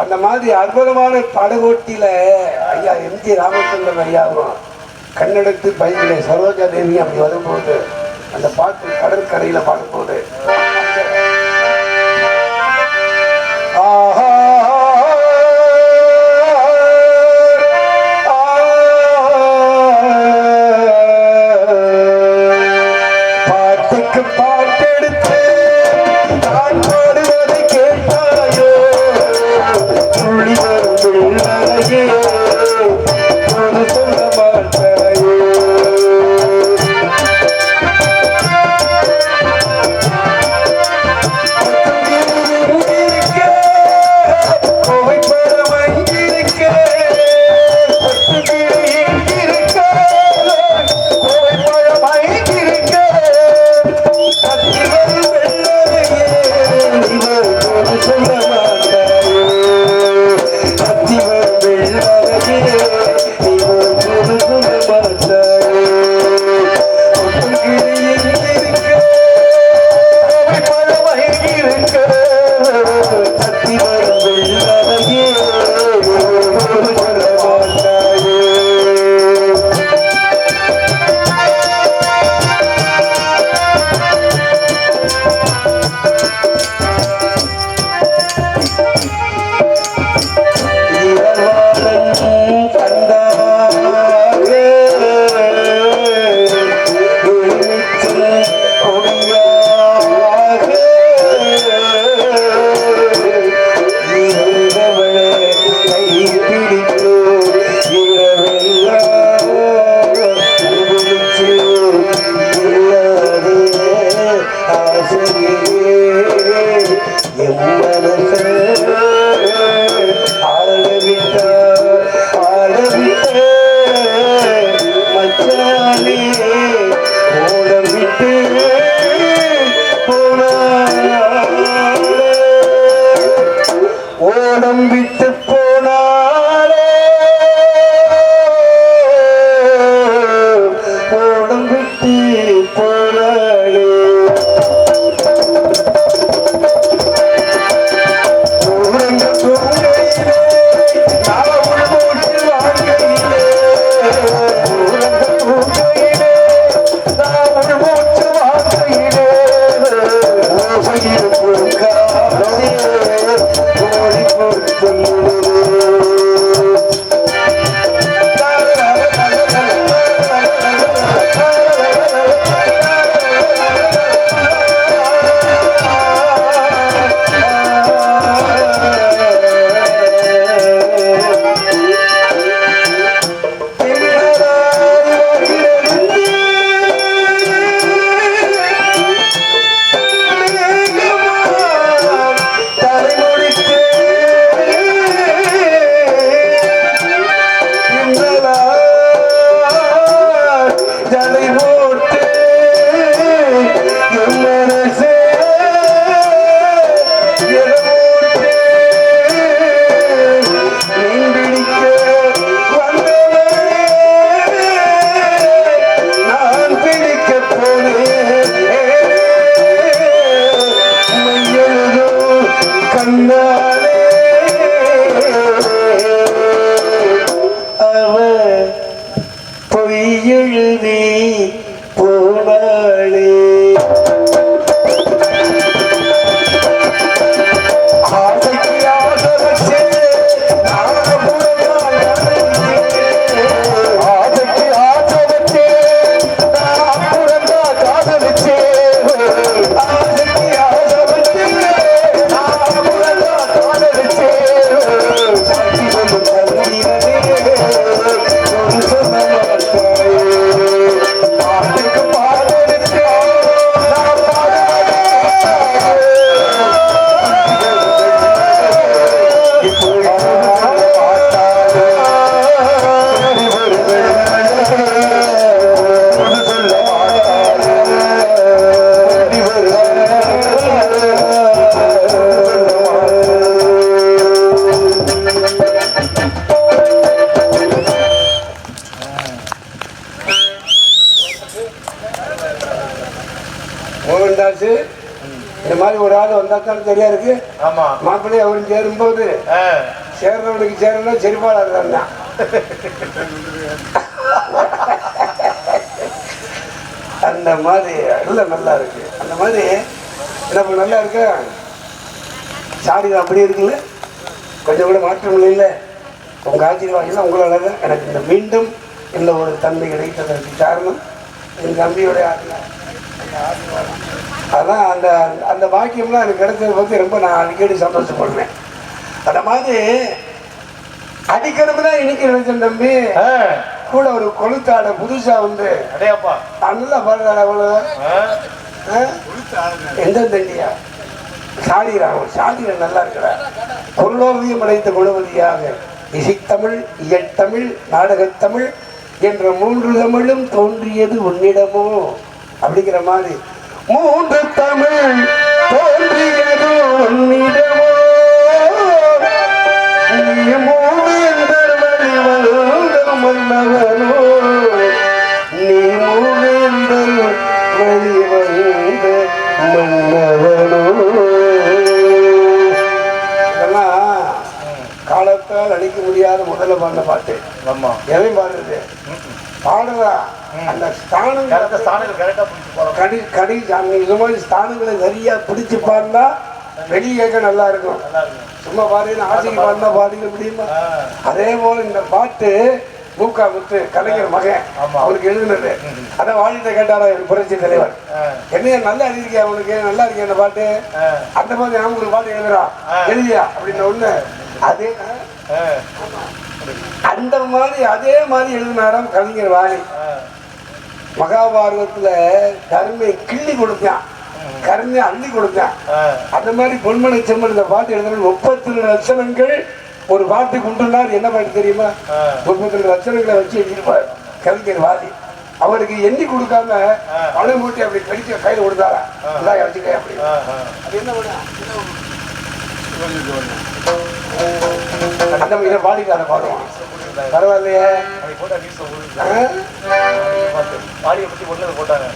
அந்த மாதிரி அற்புதமான படகோட்டில ஐயா எம்.ஜி. ராமச்சந்திரன் ஐயாவும் கண்ணெடுத்து பையில சரோஜா தேவி அப்படி வரும்போது அந்த பாட்டு கடற்கரையில பாடும்போது பாட்டெடுத்து நான் பாடுவதை கேட்டாயோ துள்ளி வரும் சொல்ல மாட்டாயோ. ஓடம் விட்டு போனாலே ஓடம் விட்டு போனாலே ஊரங்க தூங்கையிலே நாவல் போட்டு வாழ்க்கையிலே ஊரங்க தூங்கையிலே நாவல் போட்டு வாழ்க்கையிலே ஓசையிருக்கும் காலையே ஓடி பொறுத்தல்லே பொய்யெழுதி போனாளே ஆசைக்கு ஆசை வச்சே ஆசைக்கு ஆசை வச்சே புறந்தா காதலிச்சே ஆசைக்கு ஆசை வச்சே புறந்தா காதலிச்சே மோகன்தாஸ் இந்த மாதிரி ஒரு ஆள் வந்தா தான் சரியா இருக்கு. ஆமா, மாப்பிள்ளை அவரும் சேரும்போது சேர்றவனுக்கு சேரணும் செருப்பாளர் தான். அந்த மாதிரி எல்லாம் நல்லா இருக்கு. அந்த மாதிரி என்ன நல்லா இருக்கு. சாரி அப்படி இருக்குல்ல, கொஞ்சம் கூட மாற்றம் இல்லை. உங்க ஆசீர்வாதம் உங்களால தான் எனக்கு இந்த மீண்டும் இந்த ஒரு தன்மை கிடைத்ததற்கு காரணம் என் தம்பியோடைய ஆசீர்வாதம். அதான் அந்த அந்த வாக்கியம்லாம் எனக்கு கிடைச்சதை பற்றி ரொம்ப நான் அடிக்கடி சந்தோஷப்படுறேன். அந்த மாதிரி அடிக்கணும்னா இன்னைக்கு நினைச்சேன் தம்பி. கூட ஒரு கொளுத்தாட புதுசா வந்து நல்லா பாடுறாரு. அவ்வளவு எந்த தண்டியா சாதிரா நல்லா இருக்கிறார். பொருளோவியம் அடைத்த குணவதியாக இசைத்தமிழ், இயற்றமிழ், நாடகத்தமிழ் என்ற 3 தமிழும் தோன்றியது உன்னிடமோ அப்படிங்கிற மாதிரி 3 தமிழ் தோன்றியது உன்னிடமோ நீ மூவேந்தர் மன்னவனோ நீ மூவேந்தர் வழிவந்த மன்னவனோ. இதெல்லாம் காலத்தால் அழிக்க முடியாத முதல்ல பாடின பாட்டு. எதையும் பாடுறது பாடுறா அந்த இது மாதிரி ஸ்தானங்களை சரியா பிடிச்சு பாடினா வெளியே கேட்க நல்லா இருக்கும். சும்மா பாடுன்னு ஆசைக்கு பாடினா பாடிக்க முடியுமா? அதே போல இந்த பாட்டு மூக்கா முத்து கலைஞர் மகன் அவருக்கு எழுதுனது. அதான் வாழ்கிட்ட கேட்டாரா புரட்சி தலைவர், என்னைய நல்லா எழுதிருக்கியா அவனுக்கு நல்லா இருக்கேன் இந்த பாட்டு. அந்த மாதிரி அவங்களுக்கு பாட்டு எழுதுறா எழுதியா அப்படின்னு ஒண்ணு. அதே அந்த மாதிரி அதே மாதிரி எழுதினாராம் கலைஞர் வாலி. மகாபாரதத்துல கருமை கிள்ளி கொடுத்தான், கருமையை அள்ளி கொடுத்தான். அந்த மாதிரி பொன்மனை செம்மன் இந்த பாட்டு எழுதுறது 32 லட்சணங்கள் ஒரு பாட்டுக்கு உண்டுனார். என்ன பாட்டு தெரியுமா? 32 லட்சணங்களை வச்சு எழுதியிருப்பார் கலைஞர் வாலி. அவருக்கு எண்ணி கொடுக்காம பணம் மூட்டி அப்படி கடிச்ச கையில் கொடுத்தாரா வச்சுக்க அப்படி. அது என்ன அந்த இதை பாடிக்கார பாடுவான் பரவாயில்லையே. பாடியை பற்றி ஒன்று போட்டாங்க.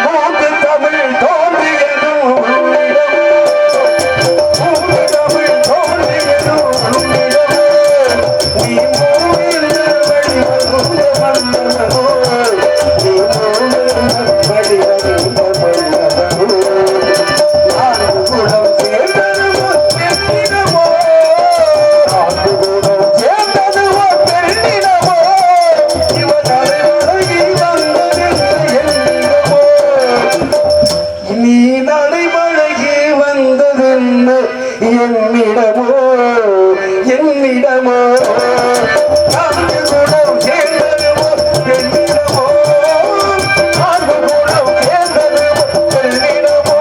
மூன்று தமிழ் தோன்றியதும் மூன்று தமிழ் தோன்றியதும் நீ மூவின் வழிவந்த மன்னனோ நீ மூவின் வழிவந்த மன்னனோ நான்கு குணம் சேர்ந்ததுவோ பெண்ணினமோ நான்கு குணம் சேர்ந்ததுவோ பெண்ணினமோ இவன் அழகி வந்தது என்னிடமோ நீ நடைமழகி வந்ததென்ன என்னிடமோ என்னிடமோ நான்கு குணம் சேர்ந்ததுவோ பெண்ணிடமோ நான்கு குணம் சேர்ந்ததுவோ பெண்ணிடமோ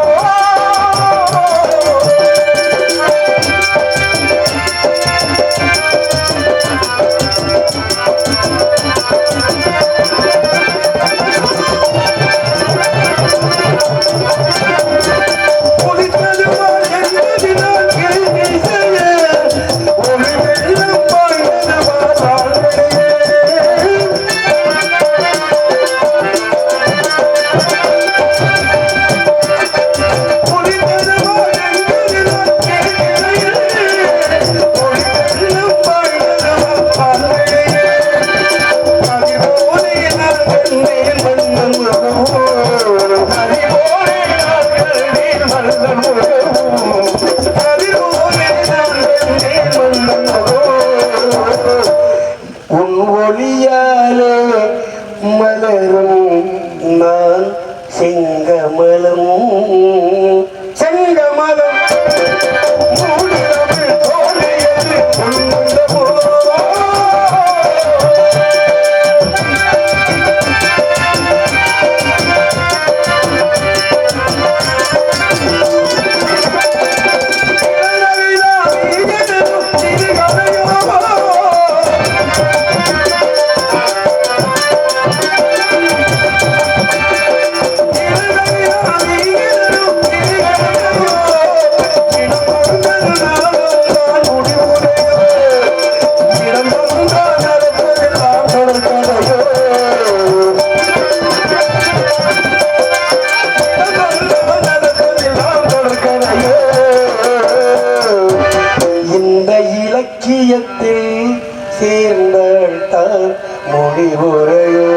குளித்ததுவா என்பதினால் கேள்வி செய்ய ஒரு வெள்ளம் பாய்ந்ததுவா சால்வடையே குளித்ததுவா என்பதினால் கேள்வி செய்ய ஒரு வெள்ளம் பாய்ந்ததுவா சால்வடையே அதிபோலே நான் கண்டேன் மன்னன் முகமோ அதிபோலே நான் கண்டேன் மன்னன் முகமோ அதிபோலே நான் கண்டேன் மன்னன் முகமோ உன் ஒளியாலே மலரும் நான் செங்கமலம் செங்கமலம் மூடிரவில் தோன்றியது உன்னிடமோ இந்த இலக்கியத்தில் சேர்ந்தாள் தான் முடிவுரையோ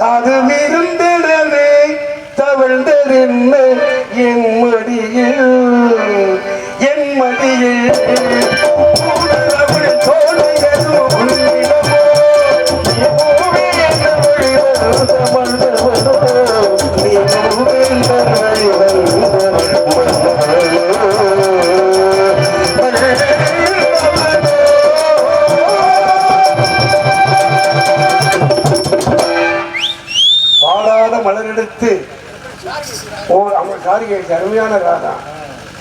அது விருந்திடவே தவழ்ந்ததென்ன என் மடியில் என் மடியில் கூடலவள் தோழியது உன்னிடமோ நீ பூவே என்ற வழிவந்த மன்னவனோ நீ பூவே என்ற வழிவந்த பாடாத மலரெடுத்து ஓ அவங்க சாரி கேட்க அருமையான ராகம்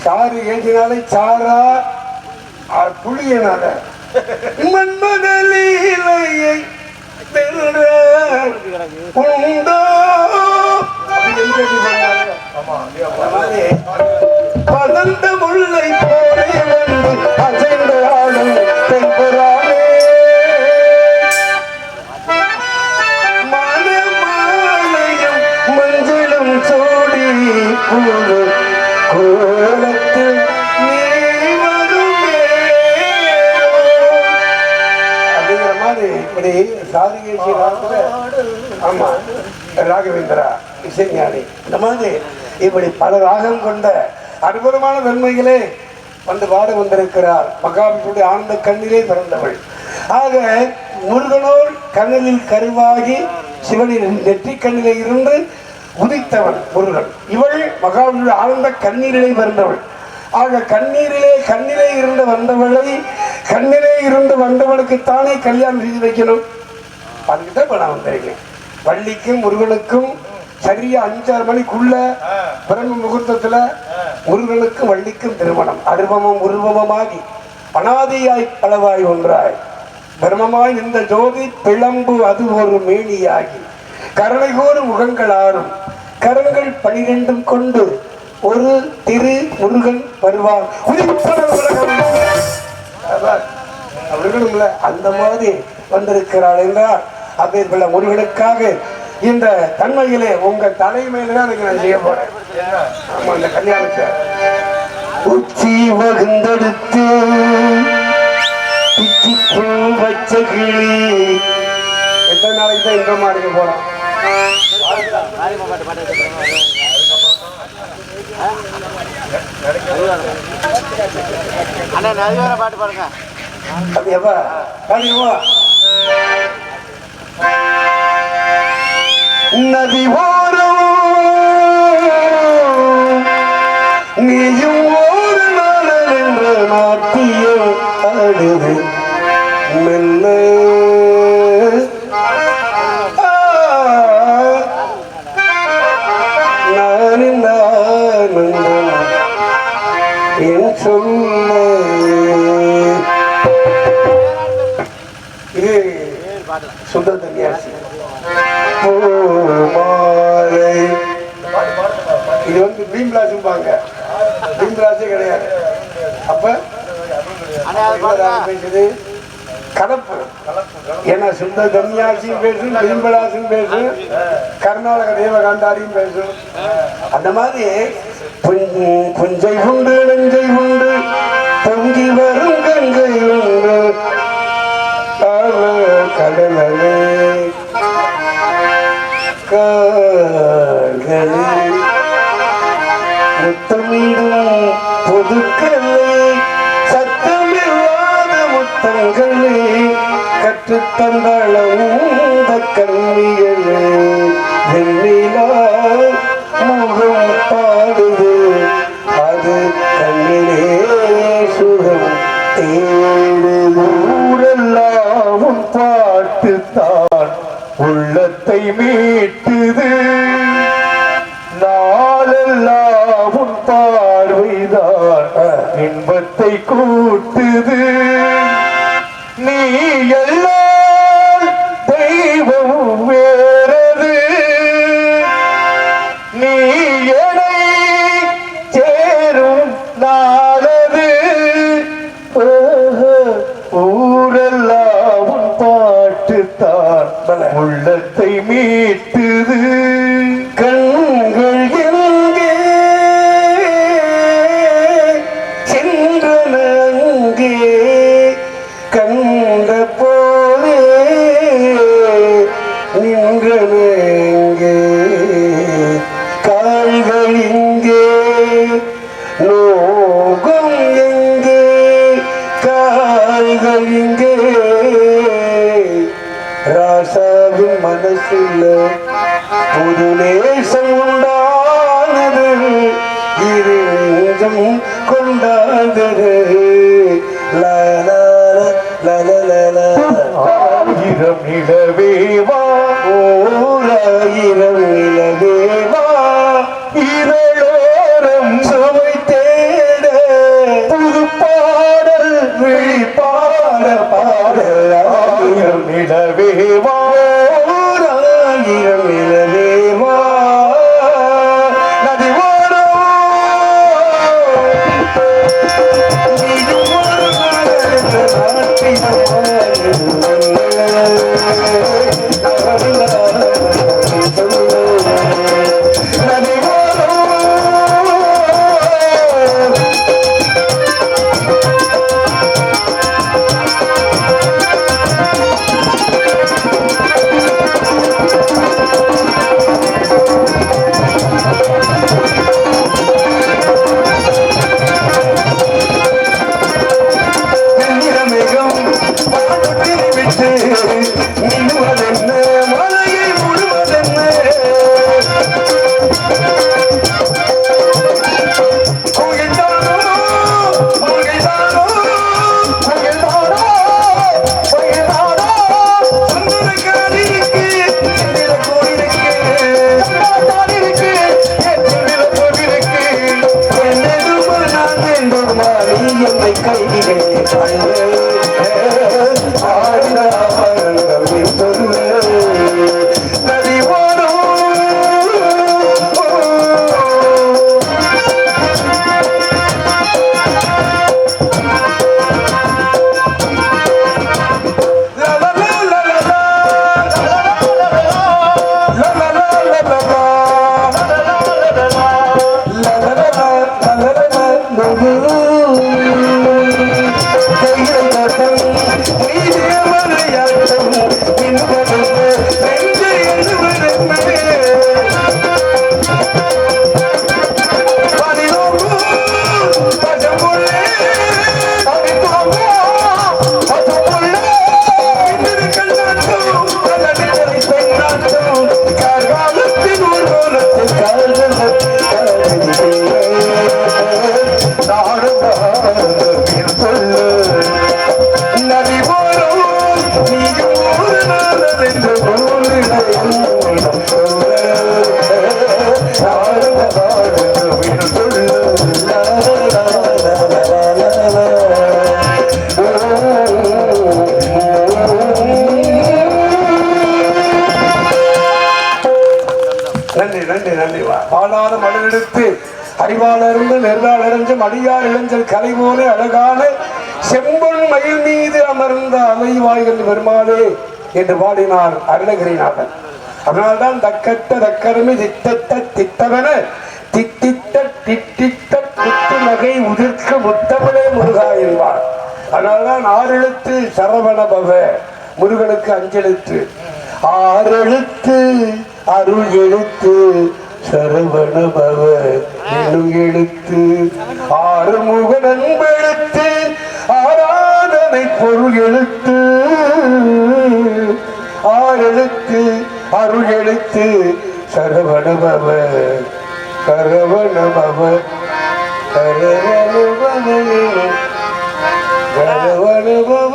சாரி கேட்டினாலே சாரா புளியனால மன்மதலீலையை வென்ற உண்டோ பதந்த முல்லை போலே வந்து அசைந்த ஆளும் தென்புறாமே மனமாலையும் மஞ்சளும் சோடி கோலத்தில் நீ வருமே அப்படிங்கிற மாதிரி இப்படி சாதிகை ஆமா ராகவேந்திரா இசைஞானி இந்த மாதிரி இப்படி பல ராகம் கொண்ட அற்புதமான தன்மைகளே வந்து பாட வந்திருக்கிறார். மகாவிஷ்ணுடைய ஆனந்த கண்ணிலே பிறந்தவள். ஆக முருகனோர் கண்ணில் கருவாகி சிவனின் நெற்றி கண்ணிலே இருந்து உதித்தவன் முருகன். இவள் மகாவிஷ்ணுடைய ஆனந்த கண்ணீரிலே பிறந்தவள். ஆக கண்ணீரிலே கண்ணிலே இருந்து வந்தவளை கண்ணிலே இருந்து வந்தவனுக்கு தானே கல்யாணம் செய்து வைக்கணும். அதுக்கிட்ட இப்ப நான் வந்திருக்கேன். வள்ளிக்கும் முருகனுக்கும் சரியா 5-6 மணிக்குள்ள பிரம்ம முகூர்த்தத்துல முருகனுக்கும் வள்ளிக்கும் திருமணம். அருவமும் உருவமாகி அனாதியாய் அளவாய் ஒன்றாய் பிரமமாய் நின்ற ஜோதி பிளம்பு அது ஒரு மேனியாகி கரணைகோடு முகங்கள் ஆறும் கரங்கள் 12 கொண்டு ஒரு திரு முருகன் வருவான். அந்த மாதிரி வந்திருக்கிறாள் என்றால் அப்பேற்பட்ட முருகனுக்காக இந்த தன்மையிலே உங்க தலைமையில தான் நான் செய்ய போறேன். ஆமா, இந்த கல்யாணத்தை உச்சி வகுந்தெடுத்து வச்ச கிளி எத்தனை நாளைக்கு தான் இந்த மாதிரி போறோம். பாட்டு பாருங்க. அப்படியாப்பா பாடிடுவா. நதி ஓரம் நீயும் ஒரு நாடல் என்ற நாட்டியம் ஆடுது மெல்ல என் சொல்ல இது சுத்த தன்னியாசி இது வந்து பீம்ராஜும்பாங்க. பீம்ராஜே கிடையாது. அப்ப பேசுது கலப்பு. ஏன்னா சுத்த தன்யாசியும் பேசும், பீம்பராசும் பேசும், கர்நாடக தேவகாந்தாரியும் பேசும். அந்த மாதிரி புஞ்சை உண்டு நெஞ்சை உண்டு பொங்கி வரும் கங்கை உண்டு கடலே முத்தமிடும் பொதுக்களே சத்தமில்லாத முத்தங்களே கற்றுத்தந்தளந்த கண்ணிகளே வெண்ணிலா முகம் பாடுது அது கண்ணிலே சுகம் ஊரெல்லாம் பாட்டுத்தான் உள்ளத்தை மீட்டுது நாளெல்லாம் பார்வைதான் இன்பத்தை கூட்டுது நீ எல்லாம் தெய்வம் வேறது நீ என்னை சேரும் நாளது ஊரெல்லாம் பாட்டுத்தான் உள்ளத்தை மீட்டுது கண்கள் எங்கே சென்றன அங்கே கண்ட போலே நின்றன எங்கே கால்கள் இங்கே நோகம் எங்கே கால்கள் இங்கே ராசாவின் மனசுல புது நேசம் உண்டானது இரு நெஞ்சம் கொண்டாதது ஆயிரம் நிலவேவா ஓராயிரம் நிலவேவா இரளோரம் சுவை தேட புது பாடல் விழிப்பாட பாடல் ஆயிரம் நிலவேவா ஓராயிரம் நிலவேவா நதி மடிவாளர்ந்து நெருவாளர்ந்து மடியார் இளைஞர் கலை போல அழகான செம்பொன் மயில் மீது அமர்ந்த அலைவாய்கள் பெருமாளே என்று பாடினார் அருணகிரிநாதன். அதனால்தான் தக்கட்ட தக்கரமி திட்டத்த திட்டவன திட்டிட்ட திட்டிட்ட குத்து நகை உதிர்க்க முத்தமிழே முருகா என்பார். அதனால்தான் 6 எழுத்து சரவண பவ, முருகனுக்கு 5 எழுத்து. 6 எழுத்து அருள் எழுத்து சரவண பவ என்னும் எழுத்து. 6 முக நண்பெழுத்து ஆராதனை பொருள் எழுத்து. 6 எழுத்து அருள் எழுத்து சரவண பவ சரவண பவ சரவண பவ சரவண பவ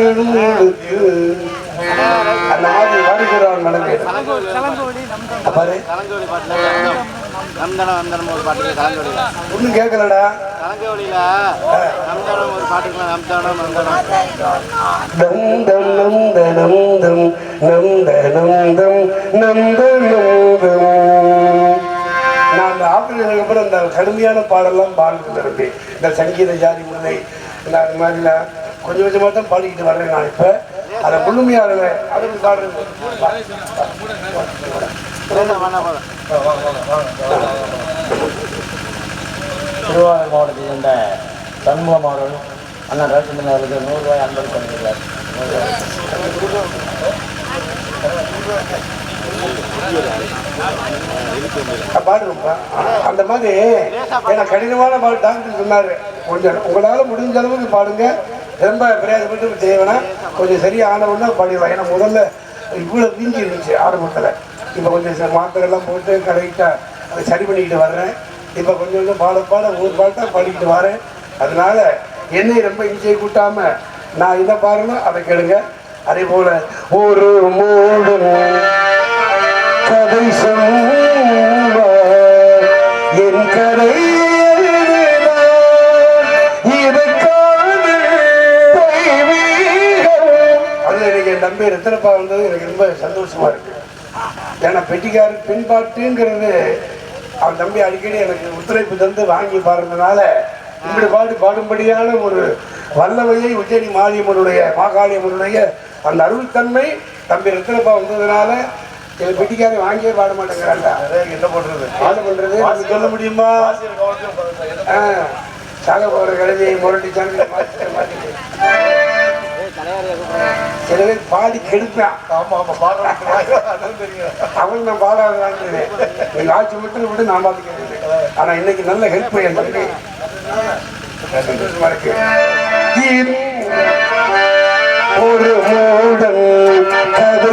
எனும் எழுத்து. அந்த மாதிரி வருகிறான் மனமே. ஒன்னும் கேட்கலடா. நான் அந்த ஆப்பிரிக்கு அப்புறம் இந்த கடுமையான பாடலாம் பாடிட்டு இருப்பேன். இந்த சங்கீத ஜாதி முல்லை இந்த மாதிரிலாம் கொஞ்சம் கொஞ்சமாக தான் பாடிக்கிட்டு வர்றேன். நான் இப்போ அதை முழுமையாக அதுக்கு பாடுறது. திருவாரூர் மாவட்டத்தில் இருந்த சண்முகம் அவர்கள் அண்ணன் ரவிச்சந்திரன் அவர்களுக்கு 100 ரூபாய் அன்பளிப்பு பண்ணியிருக்கிறார். பாடுறோம்ப்பா. அந்த மாதிரி ஏன்னா கடினமான பாடு டாக்டர் சொன்னாரு, கொஞ்சம் உங்களால முடிஞ்ச அளவுக்கு பாடுங்க, ரொம்ப பிரயாசப்பட்டு செய்வேனா கொஞ்சம் சரியான ஒன்றா பாடிடுவான். ஏன்னா முதல்ல இவ்வளோ வீங்கி இருந்துச்சு ஆரம்பத்தில். இப்போ கொஞ்சம் மாத்திரைலாம் போட்டு கரெக்டாக அதை சரி பண்ணிக்கிட்டு வர்றேன். இப்போ கொஞ்சம் கொஞ்சம் பாட ஒரு பாட்டாக பாடிக்கிட்டு வரேன். அதனால என்னை ரொம்ப இன்சை கூட்டாமல் நான் இதை பாடணும், அதை கேளுங்க. அதே போல ஒரு மூடு கதை என் கதை என் தம்பி ரத்தனப்பா வந்தது எனக்கு ரொம்ப சந்தோஷமா இருக்கு. ஏன்னா பெட்டிக்காரன் பின்பாட்டுங்கிறது அவன் தம்பி அடிக்கடி எனக்கு ஒத்துழைப்பு தந்து வாங்கி பாடுறதுனால இப்படி பாடும்படியான ஒரு வல்லமையை உஜ்ஜயினி மாரியம்மனுடைய மாகாளியம்மனுடைய அந்த அருள்தன்மை தம்பி ரத்தனப்பா வந்ததுனால என் பெட்டிக்காரன் வாங்கியே பாட மாட்டேங்கிறான்டா. என்ன பண்றது பாட பண்றது அது சொல்ல முடியுமா? சாக போகிற கிழமையை முரட்டி சாமி மாட்டிட்டு சில பேர் பாடி கெடுப்பான். அவன் நான் பாடாதான்னு நீங்க ஆட்சி மட்டும் விட்டு நான் பாத்துக்கிறேன். ஆனா இன்னைக்கு நல்ல ஹெல்ப் என் தம்பி சந்தோஷமா இருக்கு. ஒரு மூடன் கதை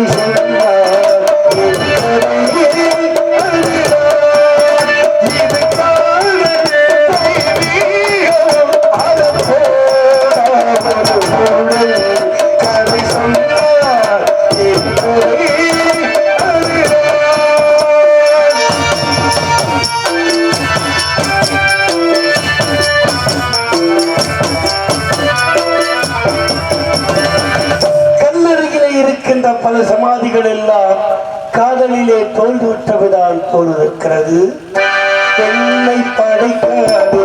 பல சமாதிகள் எல்லாம் காதலிலே தோல்வியுற்றவைதான் போலிருக்கிறது. என்னை படைக்காது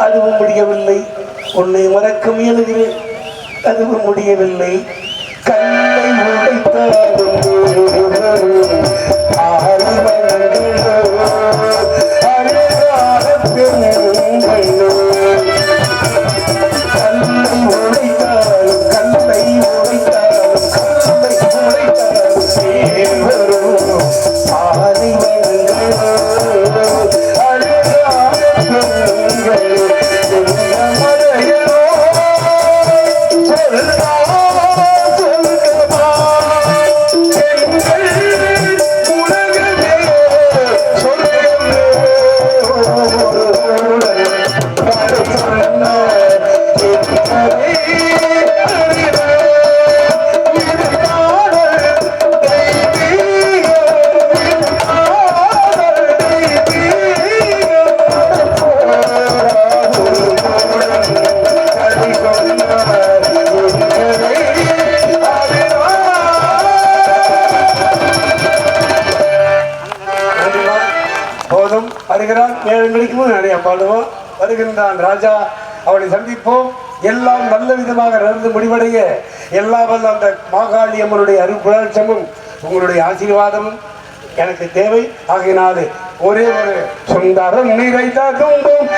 அதுவும் முடியவில்லை. உன்னை மறக்க முயலுகிறேன், அதுவும் முடியவில்லை. கல்லை உடைத்தாலும் அழகாக பெண்கள் கல்லை உடைத்தாலும் வருகிறான். 7 மணிக்கு நிறைய பாடுவோம். வருகின்றான் ராஜா. அவனை சந்திப்போம். எல்லாம் நல்ல விதமாக நடந்து முடிவடைய எல்லாம் வல்ல அந்த மாகாளி அம்மனுடைய அருள்புராட்சமும் உங்களுடைய ஆசீர்வாதமும் எனக்கு தேவை. ஆகையினாலே ஒரே ஒரு சுந்தரம் நிறைந்த துன்பம்